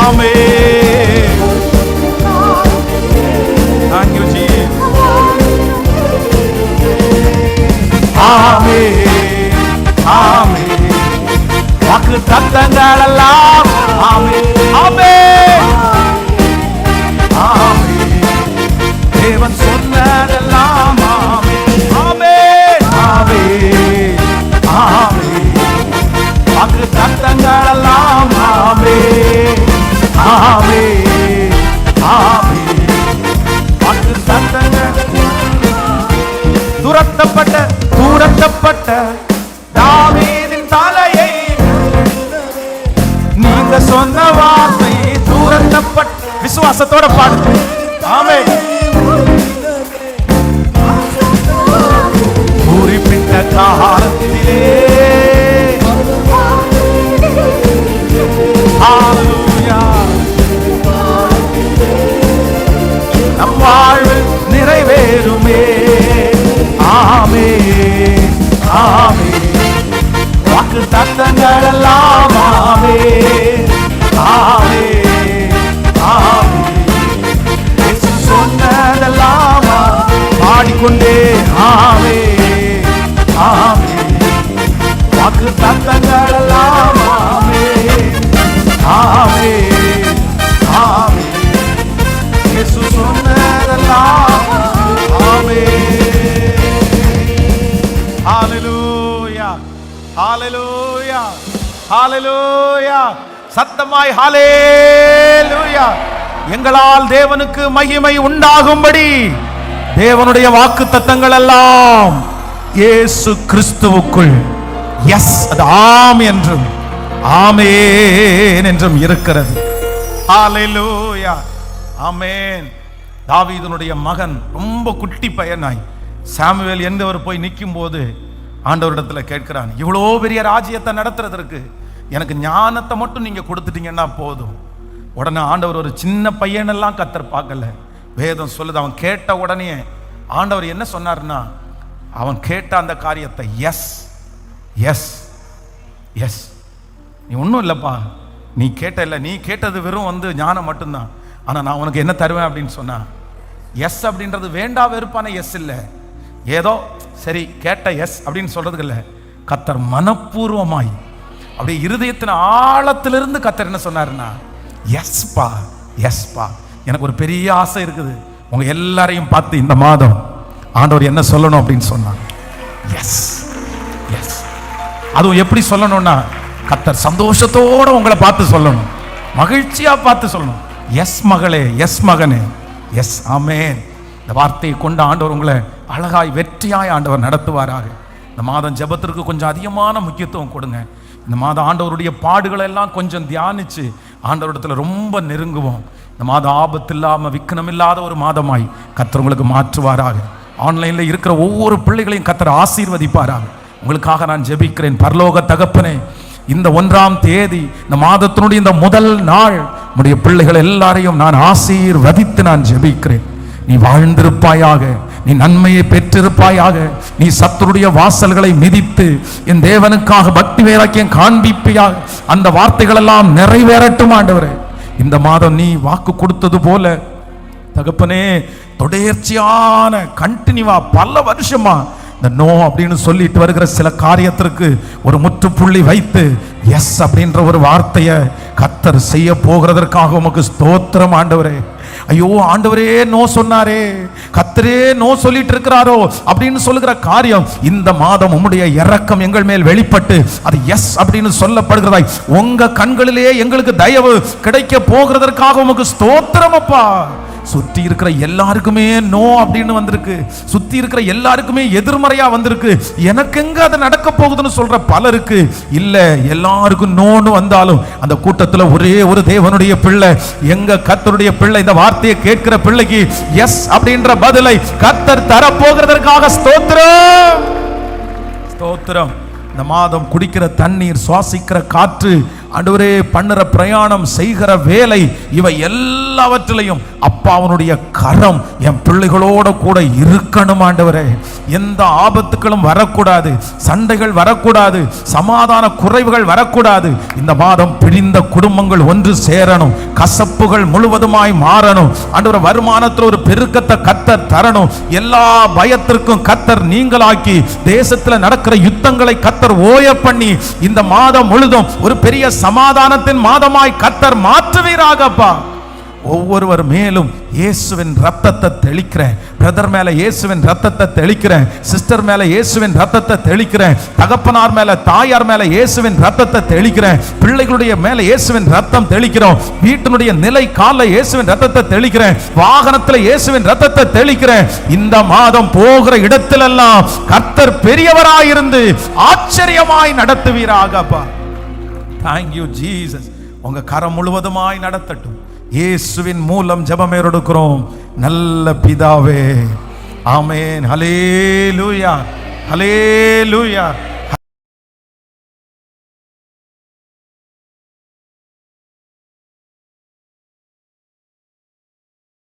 ஆமென். Thank you Jesus. ஆமென், ஆமென். வாக்கு தத்தங்கள் எல்லாம் ஆமென், ஆமென், ஆமென். தேவன் சொன்னதெல்லாம் ஆமென், ஆமென், ஆமென், ஆமென். வாக்கு தத்தங்கள் எல்லாம் ஆமென், ஆமென், ஆமென். வாக்கு தத்தங்கள் துரத்தப்பட்ட தாவீதின் தலையை நீங்க சொன்ன வார்த்தை துரத்தப்பட்ட. விசுவாசத்தோட பாடு. ஆமென். குறிப்பிட்ட காலத்திலே ஹalleluya. நம் வாழ்வு நிறைவேறுமே. ஆமென், ஆமென். வாக்கு தத்தங்கள் எல்லாம் ஆமென், ஆமென், ஆமென். இயேசு சொன்னதெல்லாம் பாடிக்கொண்டே ஆமென், வாக்கு தத்தங்கள் எல்லாம் ஆமென் ஆமென் ஆமென். இயேசு சொன்னதெல்லாம் ஆமென். ஹalleluya ஹalleluya ஹalleluya. சத்தமாய் ஹalleluya. எங்களால் தேவனுக்கு மகிமை உண்டாகும்படி தேவனுடைய வாக்குத்தத்தங்கள் எல்லாம் இயேசு கிறிஸ்துவுக்குள் எஸ் அது ஆம் என்றும் ஆமென் என்றும் இருக்கிறது. ஹalleluya ஆமென். தாவீதுனுடைய மகன் ரொம்ப குட்டி பையனாய் சாமுவேல் என்பவர் போய் நிற்கும் போது ஆண்டவரிடத்துல கேட்கிறான், இவ்வளோ பெரிய ராஜ்யத்தை நடத்துறதற்கு எனக்கு ஞானத்தை மட்டும் நீங்க கொடுத்துட்டீங்கன்னா போதும். உடனே ஆண்டவர் ஒரு சின்ன பையனெல்லாம் கர்த்தர் பார்க்கல. வேதம் சொல்லுது, அவன் கேட்ட உடனே ஆண்டவர் என்ன சொன்னார்னா, அவன் கேட்ட அந்த காரியத்தை எஸ் எஸ் எஸ், நீ ஒன்றும் இல்லைப்பா, நீ கேட்ட இல்லை, நீ கேட்டது வெறும் ஞானம் மட்டும்தான், ஆனால் நான் உனக்கு என்ன தருவேன் அப்படின்னு சொன்னா எஸ் அப்படின்றது வேண்டா வெறுப்பான எஸ் இல்லை, ஏதோ சரி கேட்ட எஸ் அப்படின்னு சொல்றதுக்கு இல்லை. கர்த்தர் மனப்பூர்வமாய் அப்படியே இருதயத்தின் ஆழத்திலிருந்து கர்த்தர் என்ன சொன்னாருன்னா எஸ்பா எஸ்பா. எனக்கு ஒரு பெரிய ஆசை இருக்குது, உங்க எல்லாரையும் பார்த்து இந்த மாதம் ஆண்டவர் என்ன சொல்லணும் அப்படின்னு சொன்னாங்க எஸ் எஸ். அதுவும் எப்படி சொல்லணும்னா கர்த்தர் சந்தோஷத்தோட உங்களை பார்த்து சொல்லணும், மகிழ்ச்சியா பார்த்து சொல்லணும், எஸ் மகளே எஸ் மகனே எஸ் ஆமென். இந்த வார்த்தையை கொண்டு ஆண்டவர் உங்களை அழகாய் வெற்றியாய் ஆண்டவர் நடத்துவாராக. இந்த மாதம் ஜெபத்திற்கு கொஞ்சம் அதிகமான முக்கியத்துவம் கொடுங்க. இந்த மாதம் ஆண்டவருடைய பாடுகளை எல்லாம் கொஞ்சம் தியானிச்சு ஆண்டவரிடத்துல ரொம்ப நெருங்குவோம். இந்த மாதம் ஆபத்து இல்லாமல் விக்கனம் இல்லாத ஒரு மாதமாய் கர்த்தர் உங்களுக்கு மாற்றுவாராக. ஆன்லைனில் இருக்கிற ஒவ்வொரு பிள்ளைகளையும் கர்த்தர் ஆசீர்வதிப்பாராக. உங்களுக்காக நான் ஜெபிக்கிறேன். பரலோக தகப்பனே, இந்த 1ஆம் தேதி இந்த மாதத்தினுடைய இந்த முதல் நாள் நம்முடைய பிள்ளைகள் எல்லாரையும் நான் ஆசீர்வதித்து நான் ஜெபிக்கிறேன். நீ வாழ்ந்திருப்பாயாக, நீ நன்மையை பெற்றிருப்பாயாக, நீ சத்துருடைய வாசல்களை மிதித்து என் தேவனுக்காக பக்தி வைராக்கியம் காண்பிப்பாயாக. அந்த வார்த்தைகள் எல்லாம் நிறைவேறட்டும் ஆண்டவரே. இந்த மாதம் நீ வாக்கு கொடுத்தது போல தகப்பனே, தொடர்ச்சியான கண்டினியூவா பல வருஷமா இந்த நோ அப்படின்னு சொல்லிட்டு வருகிற சில காரியத்திற்கு ஒரு முற்றுப்புள்ளி வைத்து எஸ் அப்படின்ற ஒரு வார்த்தையை கர்த்தர் செய்ய போகிறதற்காக உமக்கு ஸ்தோத்திரம் ஆண்டவரே. ஐயோ ஆண்டவரே நோ சொன்னாரே, கர்த்தரே நோ சொல்லிட்டு இருக்கிறாரோ அப்படின்னு சொல்லுகிற காரியம் இந்த மாதம் உம்முடைய இரக்கம் எங்கள் மேல் வெளிப்பட்டு அது எஸ் அப்படின்னு சொல்லப்படுகிறதாய் உங்க கண்களிலே எங்களுக்கு தயவு கிடைக்க போகிறதற்காக உமக்கு ஸ்தோத்திரம் அப்பா. சுற்றி இருக்கிற எல்லாருக்குமே நோ அப்படின்னு வந்திருக்கு, சுத்தி இருக்கிற எல்லாருக்குமே எதிர்மறையா வந்திருக்கு. எனக்கு எங்க அது நடக்க போகுதுன்னு சொல்ற பலருக்கு இல்ல, எல்லாருக்கும் நோன்னு வந்தாலும் அந்த கூட்டத்தில் ஒரே ஒரு தேவனுடைய பிள்ளை, எங்க கர்த்தருடைய பிள்ளை, இந்த வார்த்தையை கேட்கிற பிள்ளைக்கு எஸ் அப்படின்ற பதிலை கர்த்தர் தர போகிறதற்காக ஸ்தோத்திரம் ஸ்தோத்திரம். இந்த மாதம் குடிக்கிற தண்ணீர், சுவாசிக்கிற காற்று, ஆண்டவரே பண்ணுற பிரயாணம், செய்கிற வேலை, இவை எல்லாவற்றிலையும் அப்பாவனுடைய கரம் என் பிள்ளைகளோட கூட இருக்கணும் ஆண்டவரே. எந்த ஆபத்துக்களும் வரக்கூடாது, சண்டைகள் வரக்கூடாது, சமாதான குறைவுகள் வரக்கூடாது. இந்த மாதம் பிரிந்த குடும்பங்கள் ஒன்று சேரணும், கசப்புகள் முழுவதுமாய் மாறணும் ஆண்டவரே. வருமானத்தில் ஒரு பெருக்கத்தை கர்த்தர் தரணும், எல்லா பயத்திற்கும் கர்த்தர் நீங்களாக்கி தேசத்தில் நடக்கிற யுத்தங்களை கர்த்தர் ஓய பண்ணி இந்த மாதம் முழுதும் ஒரு பெரிய சமாதானத்தின் மாதமாய் கர்த்தர் மாற்றுவீராகப்பா. ஒவ்வொருவர் மேலும் இயேசுவின் ரத்தத்தை தெளிக்கிறேன். பிரதர் மேல இயேசுவின் ரத்தத்தை தெளிக்கிறேன், சிஸ்டர் மேல இயேசுவின் ரத்தத்தை தெளிக்கிறேன், தகப்பனார் மேல தாயார் மேல இயேசுவின் ரத்தத்தை தெளிக்கிறேன், பிள்ளைகளுடைய மேல இயேசுவின் ரத்தம் தெளிக்கிறோம், வீட்டினுடைய நிலை கால இயேசுவின் ரத்தத்தை தெளிக்கிறேன், வாகனத்துல இயேசுவின் ரத்தத்தை தெளிக்கிறேன். இந்த மாதம் போகிற இடத்திலெல்லாம் கர்த்தர் பெரியவராயிருந்து ஆச்சரியமாய் நடத்துவீராகப்பா. Thank you Jesus. உங்க கரம் முழுவதுமாய் நடத்தட்டும். இயேசுவின் மூலம் ஜெபம் எடுக்கிறோம் நல்ல பிதாவே, ஆமென். ஹல்லேலூயா ஹல்லேலூயா.